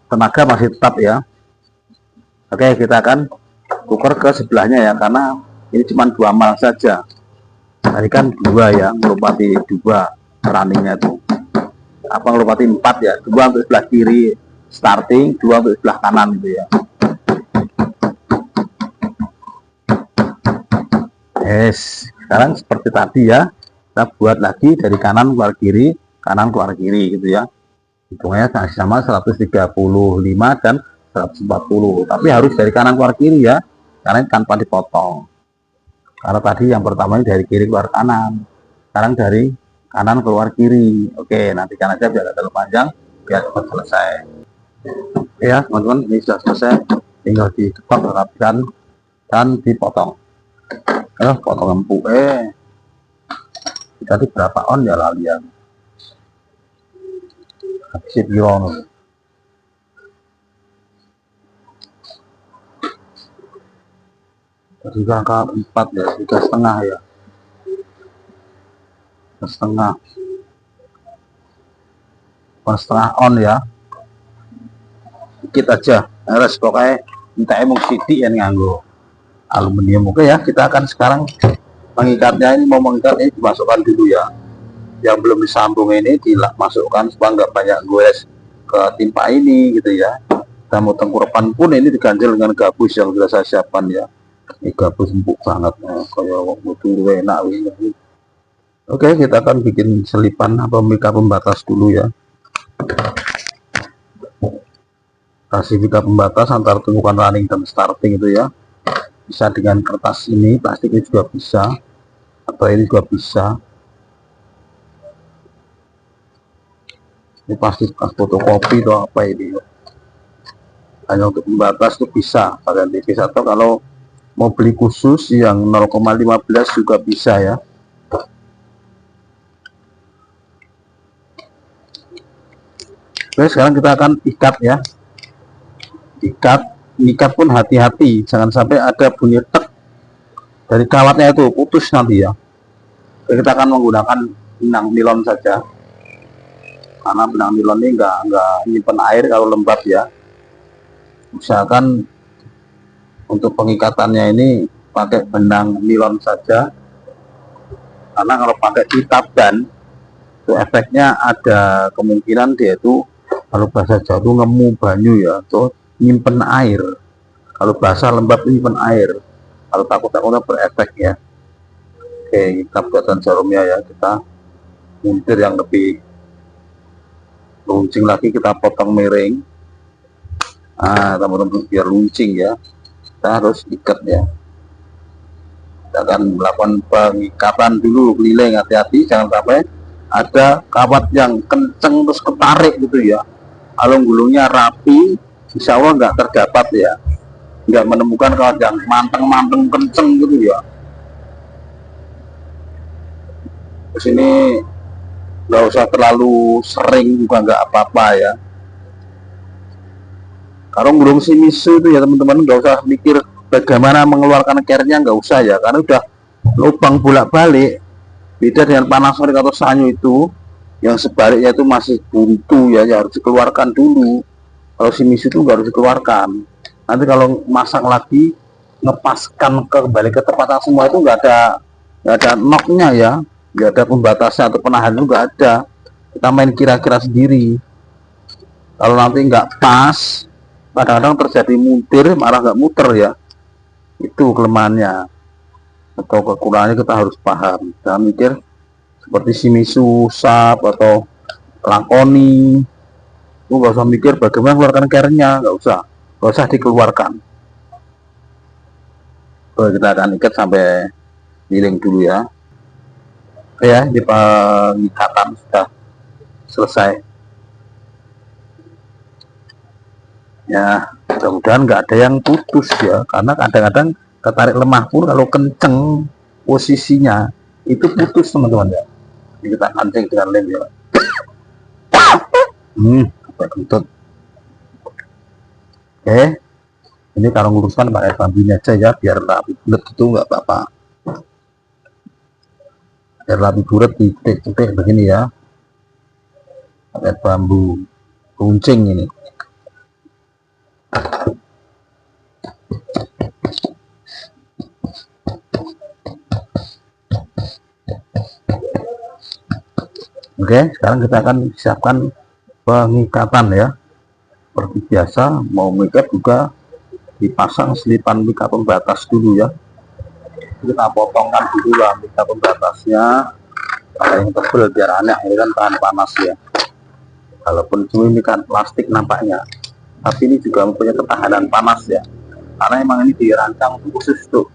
Tenaga masih tetap ya. Oke, kita akan tuker ke sebelahnya ya, karena ini cuma 2 mal saja. Tadi kan 2 ya, melopati 2 runningnya itu. Apa melopati 4 ya, 2 untuk sebelah kiri starting, 2 untuk sebelah kanan itu ya. Yes, sekarang seperti tadi ya, kita buat lagi dari kanan keluar kiri, kanan keluar kiri gitu ya. Hitungnya sama 135 dan 140, tapi harus dari kanan keluar kiri ya, karena tanpa dipotong. Kalau tadi yang pertama ini dari kiri keluar kanan, sekarang dari kanan keluar kiri. Oke, nantikan aja biar tidak terlalu panjang, biar cepat selesai. Ya teman-teman, ini sudah selesai, tinggal diketok, rapikan dan dipotong. Potong empuk jadi berapa on ya lalian habis bilang jadi angka 4 ya, 3,5 ya, 3,5 on ya, dikit aja harus pokoknya minta emang sidik yang nganggo aluminium. Oke ya, kita akan sekarang mengikatnya. Ini mau mengikat ini dimasukkan dulu ya, yang belum disambung ini dimasukkan supaya nggak banyak gores ke timpa ini gitu ya. Dan mau tengkurepan pun ini diganjel dengan gabus yang sudah saya siapkan ya. Ini gabus empuk banget kayak butuh enak ini. Oke, kita akan bikin selipan apa mika pembatas dulu ya. Kasih mika pembatas antara tumpukan running dan starting itu ya. Bisa dengan kertas ini, plastiknya juga bisa, atau ini juga bisa. Ini pasti fotokopi atau apa ini, hanya untuk pembatas itu bisa pakai tipis, atau kalau mau beli khusus yang 0,15 juga bisa ya. Oke, sekarang kita akan ikat ya. Ikat pun hati-hati, jangan sampai ada bunyi tek dari kawatnya itu putus nanti ya. Oke, kita akan menggunakan benang nilon saja, karena benang nilon ini enggak nyimpen air kalau lembab ya. Usahakan untuk pengikatannya ini pakai benang nilon saja, karena kalau pakai kitab dan itu efeknya ada kemungkinan dia itu kalau bahasa Jawa itu ngemu banyu ya, tuh nyimpen air. Kalau basah lembab nyimpen air, kalau takut-takutnya berefek ya. Oke, kita buatkan jarumnya ya, kita muntir yang lebih luncing lagi, kita potong miring. Teman-teman, biar luncing ya, kita harus ikat ya. Kita akan melakukan pengikatan dulu keliling, hati-hati jangan sampai ada kawat yang kenceng terus ketarik gitu ya. Kalau gulungnya rapi, insya Allah nggak terdapat ya, nggak menemukan kawat yang manteng kenceng gitu ya. Terus ini nggak usah terlalu sering juga nggak apa-apa ya. Kalau gulung Shimizu itu ya teman-teman, nggak usah mikir bagaimana mengeluarkan kernya, nggak usah ya, karena udah lubang bolak-balik. Beda dengan Panasonic atau Sanyo itu yang sebaliknya itu masih buntu ya, harus dikeluarkan dulu. Kalau Shimizu itu nggak harus dikeluarkan. Nanti kalau masang lagi, ngepaskan kembali ke tempat yang semua itu nggak ada knocknya ya, nggak ada pembatasnya atau penahan itu nggak ada. Kita main kira-kira sendiri. Kalau nanti nggak pas, kadang-kadang terjadi muntir malah nggak muter ya. Itu kelemahannya atau kekurangannya, kita harus paham. Jangan mikir seperti Shimizu, Sharp atau Lakoni. Lu nggak usah mikir bagaimana mengeluarkan kernya, nggak usah dikeluarkan. Kita akan ikat sampai giling dulu ya. Oke ya, ini pengikatan sudah selesai ya. Mudah-mudahan nggak ada yang putus ya, karena kadang-kadang ketarik lemah pun kalau kenceng posisinya itu putus teman-teman ya. Ini kita pancing dengan lem ya. Sampai kentut. Oke, ini kalau nguruskan pakai bambunya aja ya, biar rapi bulat itu nggak apa-apa. Biar rapi bulat titik-titik begini ya, pakai bambu runcing ini. Oke, sekarang kita akan siapkan pengikatan ya. Seperti biasa, mau mengikat juga dipasang selipan mika pembatas dulu ya. Kita potongkan dulu lah mika pembatasnya, yang tebal biar aneh, ini kan tahan panas ya. Walaupun cuma mika plastik nampaknya, tapi ini juga mempunyai ketahanan panas ya. Karena emang ini dirancang khusus untuk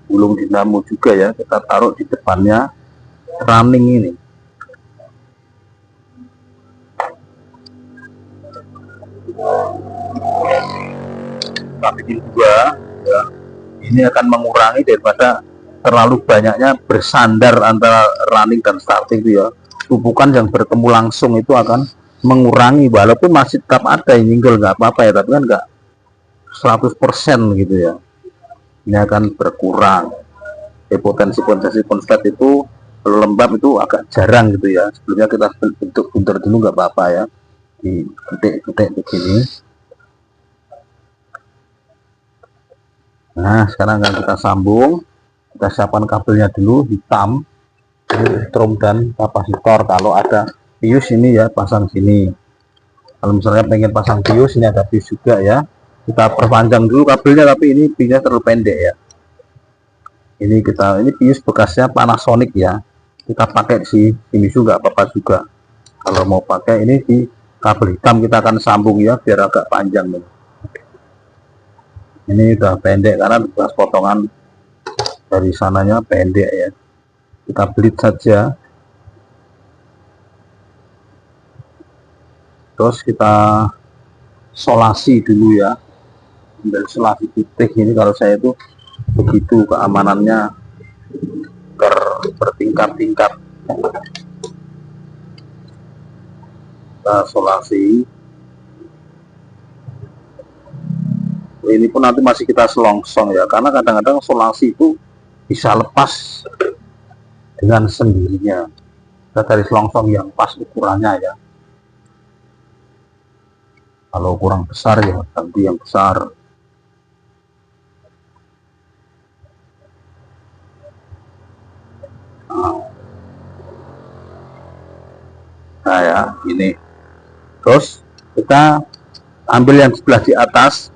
gulung dinamo juga ya. Kita taruh di depannya running ini. Kita bikin dua ya. Ini akan mengurangi daripada terlalu banyaknya bersandar antara running dan starting itu ya. Tumpukan yang bertemu langsung itu akan mengurangi, walaupun masih tetap ada yang nyenggol nggak apa-apa ya, tapi kan nggak 100% gitu ya. Ini akan berkurang. Potensi konslet itu lembab itu agak jarang gitu ya. Sebelumnya kita bentuk bunter dulu nggak apa-apa ya, di detik-detik begini. Nah, sekarang akan kita sambung. Kita siapkan kabelnya dulu, hitam, strom dan kapasitor. Kalau ada bius ini ya, pasang sini. Kalau misalnya pengen pasang bius, ini ada bius juga ya. Kita perpanjang dulu kabelnya, tapi ini biusnya terlalu pendek ya. Ini bius bekasnya Panasonic ya. Kita pakai di sini juga apa-apa juga. Kalau mau pakai ini di kabel hitam kita akan sambung ya, biar agak panjang nih. Ini udah pendek karena bekas potongan dari sananya pendek ya. Kita belit saja. Terus kita solasi dulu ya. Ambil solasi putih ini, kalau saya itu begitu keamanannya bertingkat-tingkat. Kita solasi. Ini pun nanti masih kita selongsong ya, karena kadang-kadang solasi itu bisa lepas dengan sendirinya. Kita cari selongsong yang pas ukurannya ya. Kalau kurang besar ya ganti yang besar. Nah ya, ini. Terus kita ambil yang sebelah di atas,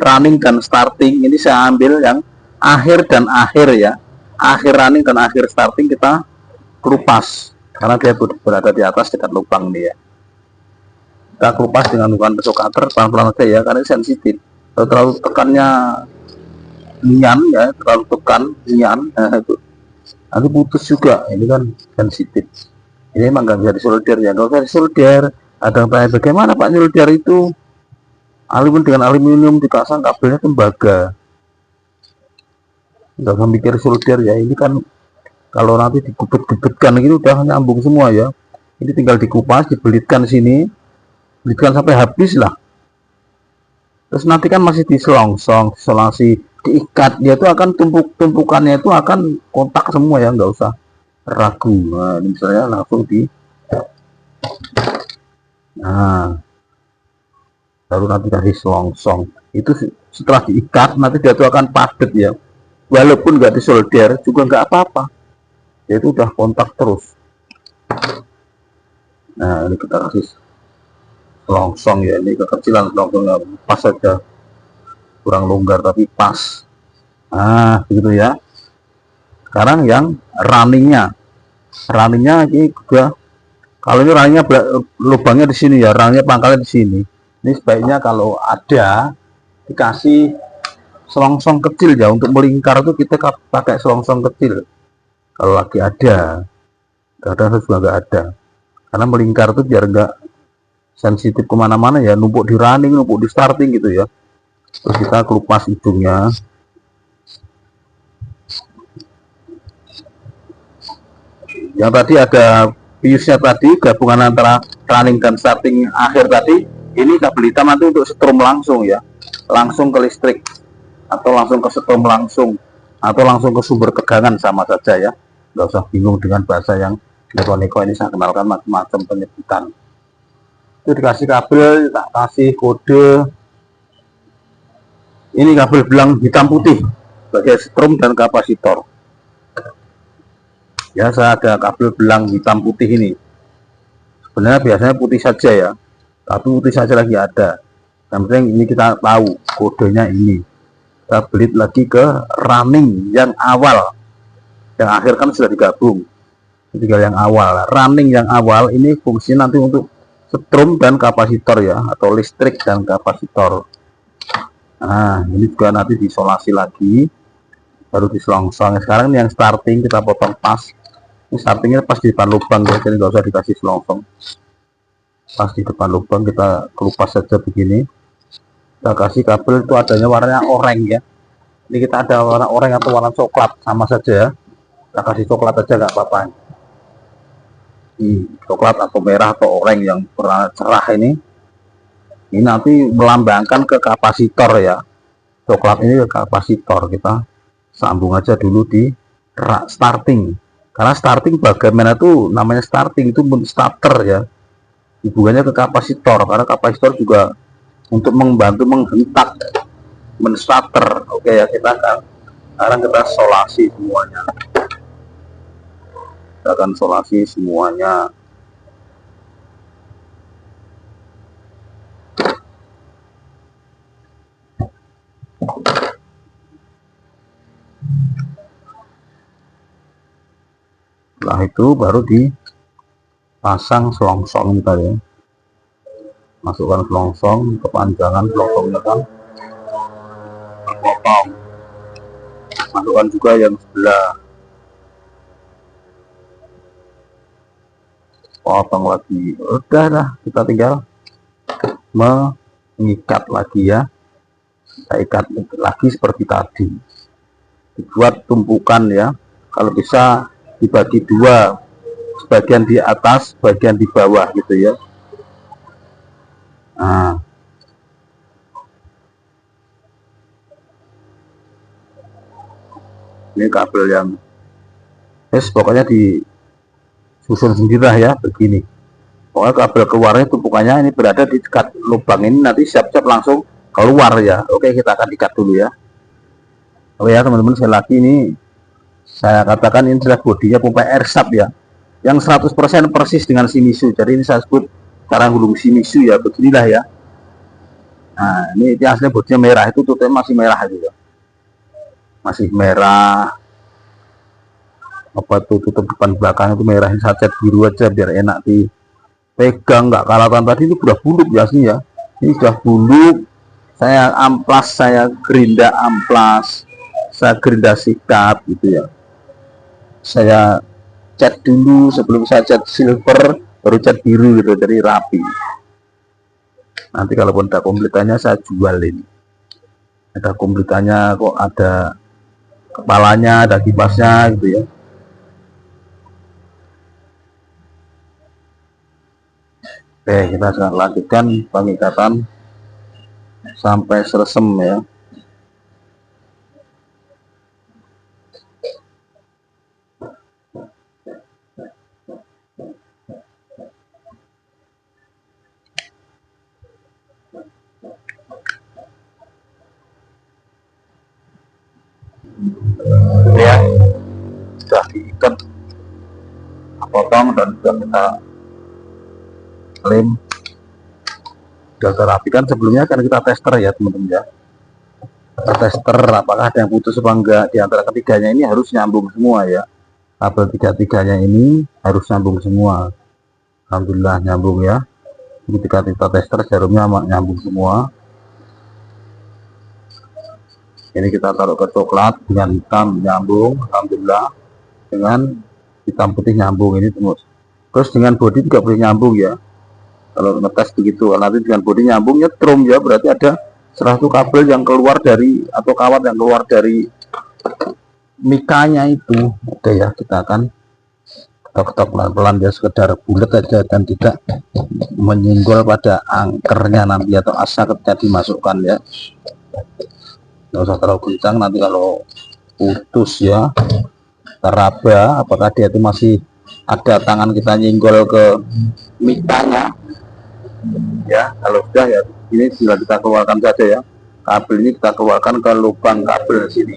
running dan starting. Ini saya ambil yang akhir dan akhir ya. Akhir running dan akhir starting kita kelupas, karena dia berada di atas dekat lubang nih ya. Kita kelupas dengan menggunakan pisau cutter pelan-pelan aja ya, karena sensitif. Kalau terlalu tekannya nian ya, terlalu tekan nian, nah itu nanti putus juga. Ini kan sensitif. Ini emang nggak bisa disolder ya. Kalau bisa disolder, ada yang tanya bagaimana Pak nyolder itu? Aluminium dengan aluminium dipasang kabelnya tembaga. Nggak usah mikir solder ya. Ini kan kalau nanti digubet-gubetkan gitu udah nyambung semua ya. Ini tinggal dikupas, dibelitkan sini, belitkan sampai habis lah. Terus nanti kan masih diselongsong, disolasi, diikat. Dia itu akan tumpukannya itu akan kontak semua ya, nggak usah ragu. Nah, ini misalnya langsung nah, baru nanti kasih selongsong. Itu setelah diikat nanti dia itu akan padat ya. Walaupun nggak disolder juga nggak apa-apa. Dia itu udah kontak terus. Nah, ini kita kasih selongsong ya. Ini kekecilan selongsongnya, pas saja, kurang longgar tapi pas. Nah, begitu ya. Sekarang yang runningnya ini juga, kalau ini runningnya lubangnya di sini ya, runningnya pangkalnya di sini. Ini sebaiknya kalau ada dikasih selongsong kecil ya. Untuk melingkar itu kita pakai selongsong kecil kalau lagi ada. Kadang juga nggak ada, karena melingkar itu biar nggak sensitif kemana-mana ya, numpuk di running, numpuk di starting gitu ya. Terus kita kelupas ujungnya. Yang tadi ada fuse-nya tadi, gabungan antara running dan starting akhir tadi, ini kabel hitam nanti untuk setrum langsung ya, langsung ke listrik, atau langsung ke setrum langsung, atau langsung ke sumber tegangan, sama saja ya. Nggak usah bingung dengan bahasa yang neko-neko ini, saya kenalkan macam-macam penyebutan. Itu dikasih kabel, tak kasih kode. Ini kabel belang hitam putih sebagai strom dan kapasitor. Ya, saya ada kabel belang hitam putih ini. Sebenarnya biasanya putih saja ya, tapi putih saja lagi ada. Yang penting ini kita tahu kodenya ini. Kita belit lagi ke running yang awal. Yang akhir kan sudah digabung. Tinggal yang awal. Running yang awal ini fungsinya nanti untuk strom dan kapasitor ya, atau listrik dan kapasitor. Nah, ini juga nanti diisolasi lagi, baru diselongsong. Sekarang ini yang starting kita potong pas. Ini startingnya pas di depan lubang ya, jadi nggak usah dikasih selongsong. Pas di depan lubang kita kelupas saja begini. Kita kasih kabel itu adanya warnanya oranye ya. Ini kita ada warna oranye atau warna coklat, sama saja ya. Kita kasih coklat aja nggak apa-apa. Coklat atau merah atau oranye yang warna cerah ini nanti melambangkan ke kapasitor ya. Coklat ini ke kapasitor. Kita sambung aja dulu di starting, karena starting bagaimana tuh namanya, starting itu starter ya, hubungannya ke kapasitor, karena kapasitor juga untuk membantu menghentak menstarter. Oke ya, kita sekarang kita solasi semuanya. Kita akan solasi semuanya. Setelah itu baru dipasang selongsong tadi ya. Masukkan selongsong, kepanjangan selongsongnya kan potong. Masukkan juga yang sebelah, potong lagi. Udah dah, kita tinggal mengikat lagi ya. Kita ikat lagi seperti tadi, dibuat tumpukan ya. Kalau bisa dibagi dua, sebagian di atas, bagian di bawah gitu ya. Nah, ini kabel yang pokoknya disusun sendiri lah ya, begini. Pokoknya kabel keluarnya tumpukannya ini berada di dekat lubang ini, nanti siap-siap langsung keluar ya. Oke, kita akan ikat dulu ya. Oke ya teman-teman, sekali lagi ini saya katakan ini adalah bodinya pompa air sap ya, yang 100% persis dengan Shimizu. Jadi ini saya sebut cara gulung Shimizu ya, beginilah ya. Nah, ini aslinya bodinya merah, itu tutupnya masih merah juga, masih merah. Apa tuh, tutup depan belakang itu merah, ini saya cat biru aja biar enak dipegang, nggak kalatan tadi itu sudah buluk ya sih ya. Ini sudah buluk, saya amplas, saya gerinda amplas, saya gerinda sikat gitu ya. Saya cat dulu sebelum saya cat silver, baru cat biru gitu, jadi rapi. Nanti kalaupun ada komplitannya saya jual ini. Ada komplitannya kok, ada kepalanya, ada kipasnya gitu ya. Oke, kita akan lanjutkan pengikatan sampai selesai ya. Ya, sudah diikat, potong dan sudah kita lem, sudah terapikan. Sebelumnya kan kita tester ya teman-teman ya, kita tester apakah ada yang putus apa enggak. Di antara ketiganya ini harus nyambung semua ya, kabel tiga-tiganya ini harus nyambung semua. Alhamdulillah nyambung ya. Ketika kita tester jarumnya nyambung semua. Ini kita taruh ke coklat dengan hitam nyambung, alhamdulillah. Dengan hitam putih nyambung ini terus dengan bodi juga boleh nyambung ya. Kalau ngetes begitu, nanti dengan bodi nyambung nyetrum ya, berarti ada salah satu kabel yang keluar dari atau kawat yang keluar dari mikanya itu. Oke ya, kita akan ketok-ketok pelan-pelan ya, sekedar bulat aja dan tidak menyinggol pada angkernya nanti atau asa ketika dimasukkan ya. Nggak usah terlalu kencang, nanti kalau putus ya, teraba apakah dia itu masih ada tangan kita nyinggol ke mikanya ya. Kalau sudah ya, ini sudah kita keluarkan saja ya, kabel ini kita keluarkan ke lubang kabel sini.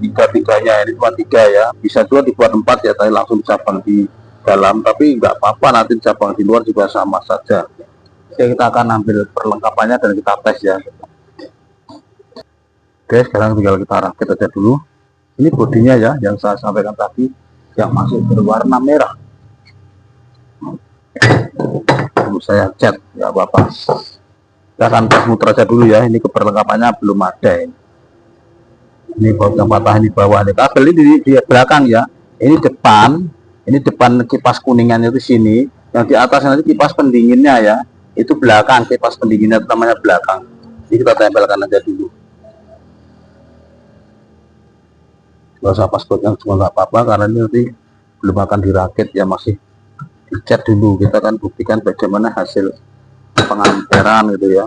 Tiga-tiganya ini cuma 3 ya, bisa juga dibuat 4 ya, tapi langsung dicabang di dalam, tapi nggak apa-apa, nanti cabang di luar juga sama saja. Oke, kita akan ambil perlengkapannya dan kita tes ya. Oke, sekarang tinggal kita rakit aja dulu. Ini bodinya ya, yang saya sampaikan tadi, yang masih berwarna merah. Saya cat, nggak apa-apa. Kita akan tes muter aja dulu ya. Ini keperlengkapannya belum ada ini. Ini baut yang patah ini bawah, ini kabel ini di belakang ya. Ini depan kipas kuningannya itu sini. Yang di atas nanti kipas pendinginnya ya. Itu belakang, kipas pendinginnya itu namanya belakang. Ini kita tempelkan aja dulu. Gak usah pas yang cuma nggak apa-apa, karena ini nanti belum akan dirakit ya, masih dicat dulu. Kita akan buktikan bagaimana hasil pengamperan gitu ya.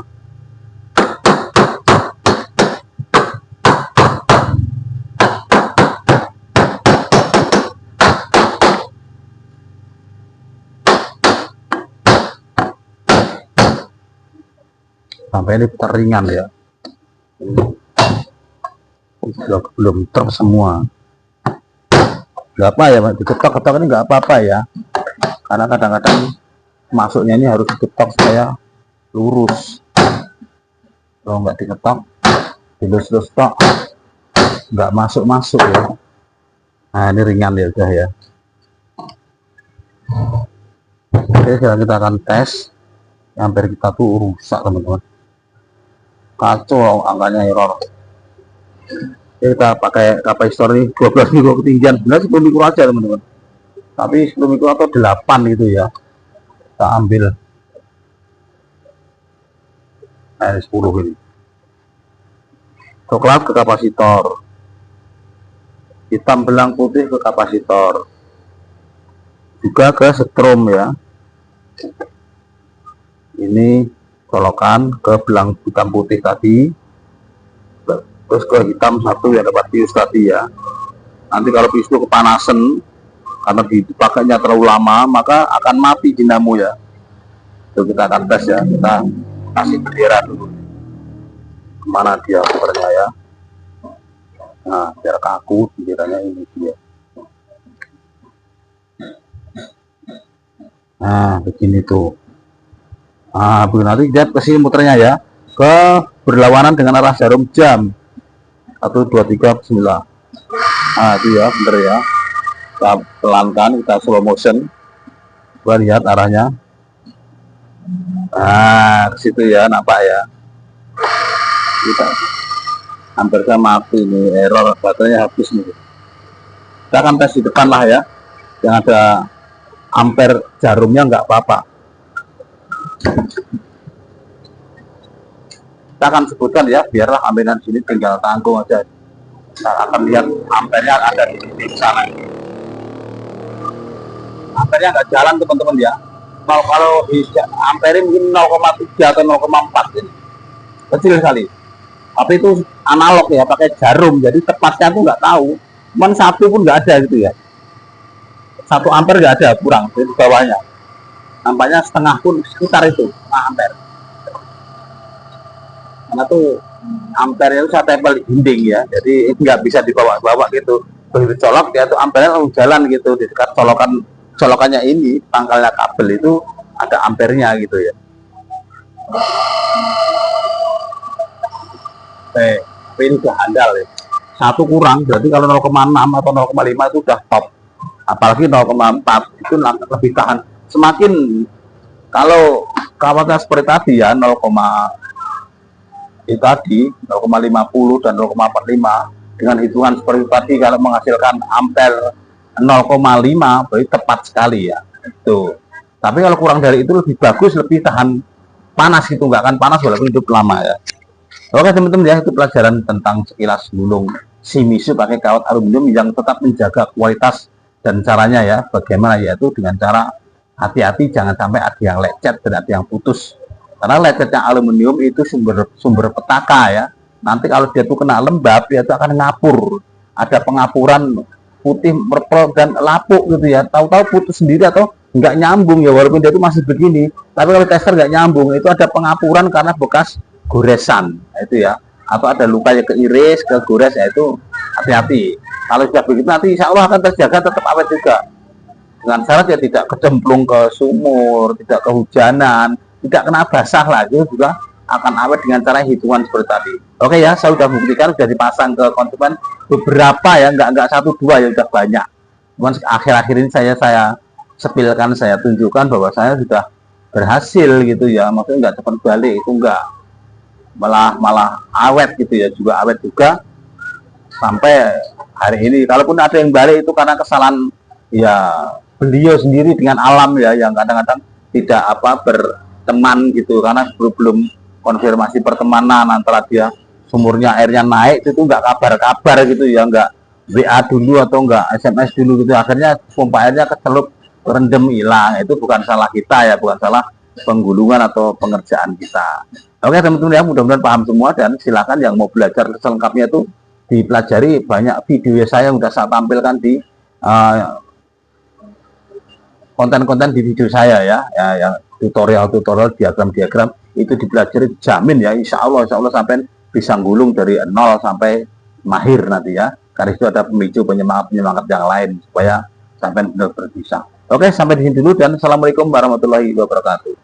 Sampai ini teringan ya. Belum ter semua. Nggak apa ya, diketok-ketok ini nggak apa-apa ya, karena kadang-kadang masuknya ini harus diketok supaya lurus. Kalau nggak diketok, dilus-lus tok, nggak masuk ya. Nah, ini ringan ya udah ya. Oke, sekarang kita akan tes. Ampere kita tuh rusak teman-teman, kacau angkanya, error. Kita pakai kapasitor ini 12 mikro ketinggian, sebenarnya 10 mikro aja teman-teman, tapi 10 mikro atau 8 gitu ya. Kita ambil ini 10 ini, coklat ke kapasitor, hitam belang putih ke kapasitor, juga ke setrum ya. Ini colokan ke belang hitam putih tadi, terus ke hitam satu yang dapat pius tadi ya. Nanti kalau pius itu kepanasan karena dipakainya terlalu lama, maka akan mati dinamo ya. Itu kita akan tes ya, kita kasih bendera dulu. Kemana dia sebenarnya ya? Nah, biar kaku benderanya ini dia. Nah, begini tuh. Nah, nanti lihat ke sini muternya ya, ke berlawanan dengan arah jarum jam 1, 2, 3, bismillah. Nah, itu ya, bener ya. Kita pelankan, kita slow motion. Coba lihat arahnya. Nah, ke situ ya, nampak ya. Kita hampir mati nih, error, baterainya habis nih. Kita akan tes di depan lah ya, yang ada ampere jarumnya nggak apa-apa. Kita akan sebutkan ya, biarlah amperan sini tinggal tanggung aja. Kita akan lihat ampernya ada di sana. Ampernya nggak jalan teman-teman ya. Kalau di ampere mungkin 0,3 atau 0,4 ini, kecil sekali. Tapi itu analog ya, pakai jarum, jadi tepatnya tuh nggak tahu. Cuman 1 pun nggak ada gitu ya. 1 ampere nggak ada, kurang di bawahnya. Nampaknya setengah pun sekitar itu, ampere. Karena tuh ampere itu saya tempel di dinding ya, jadi nggak bisa dibawa-bawa gitu. Begitu colok dia tuh ampernya langsung jalan gitu, di dekat colokannya ini, pangkalnya kabel itu ada ampernya gitu ya. Tapi ini udah handal ya. 1 kurang, berarti kalau 0,6 atau 0,5 itu udah top. Apalagi 0,4 itu lebih tahan. Semakin kalau kawatnya seperti tadi ya, 0,5 itu tadi 0,50 dan 0,45 dengan hitungan seperti tadi, kalau menghasilkan ampere 0,5 berarti tepat sekali ya itu. Tapi kalau kurang dari itu lebih bagus, lebih tahan panas gitu, nggak akan panas walaupun hidup lama ya. Oke teman-teman ya, itu pelajaran tentang sekilas gulung Shimizu pakai kawat aluminium yang tetap menjaga kualitas, dan caranya ya bagaimana, yaitu dengan cara hati-hati jangan sampai ada yang lecet dan ada yang putus, karena lecetnya aluminium itu sumber petaka ya. Nanti kalau dia tuh kena lembab, dia tuh akan ngapur, ada pengapuran putih, purple dan lapuk gitu ya, tahu-tahu putus sendiri atau nggak nyambung ya, walaupun dia tuh masih begini, tapi kalau tester nggak nyambung itu ada pengapuran karena bekas goresan itu ya, atau ada lukanya keiris, kegores ya, itu hati-hati. Kalau sudah begitu nanti insya Allah akan terjaga tetap awet juga, dengan syarat ya tidak kecemplung ke sumur, tidak kehujanan, tidak kena basah lagi, juga akan awet dengan cara hitungan seperti tadi. Oke ya, saya sudah buktikan, sudah dipasang ke konsumen beberapa ya, nggak satu dua ya, sudah banyak. Cuman akhir-akhir ini saya sepilkan, saya tunjukkan bahwa saya sudah berhasil gitu ya, maksudnya nggak cepat balik, itu enggak, malah awet gitu ya, juga awet juga sampai hari ini. Kalaupun ada yang balik itu karena kesalahan ya beliau sendiri dengan alam ya, yang kadang-kadang tidak berteman gitu, karena belum konfirmasi pertemanan antara dia, sumurnya airnya naik itu nggak kabar-kabar gitu ya, nggak WA dulu atau nggak SMS dulu gitu, akhirnya pompa airnya kecelup, rendem, hilang. Itu bukan salah kita ya, bukan salah penggulungan atau pengerjaan kita. Oke teman-teman ya, mudah-mudahan paham semua, dan silakan yang mau belajar selengkapnya itu dipelajari, banyak video saya yang sudah saya tampilkan di konten-konten di video saya ya, yang tutorial diagram itu dipelajari, jamin ya, insya Allah sampai bisa gulung dari 0 sampai mahir nanti ya, karena itu ada pemicu penyemangat yang lain supaya sampai benar-benar bisa. Oke, sampai di sini dulu, dan assalamualaikum warahmatullahi wabarakatuh.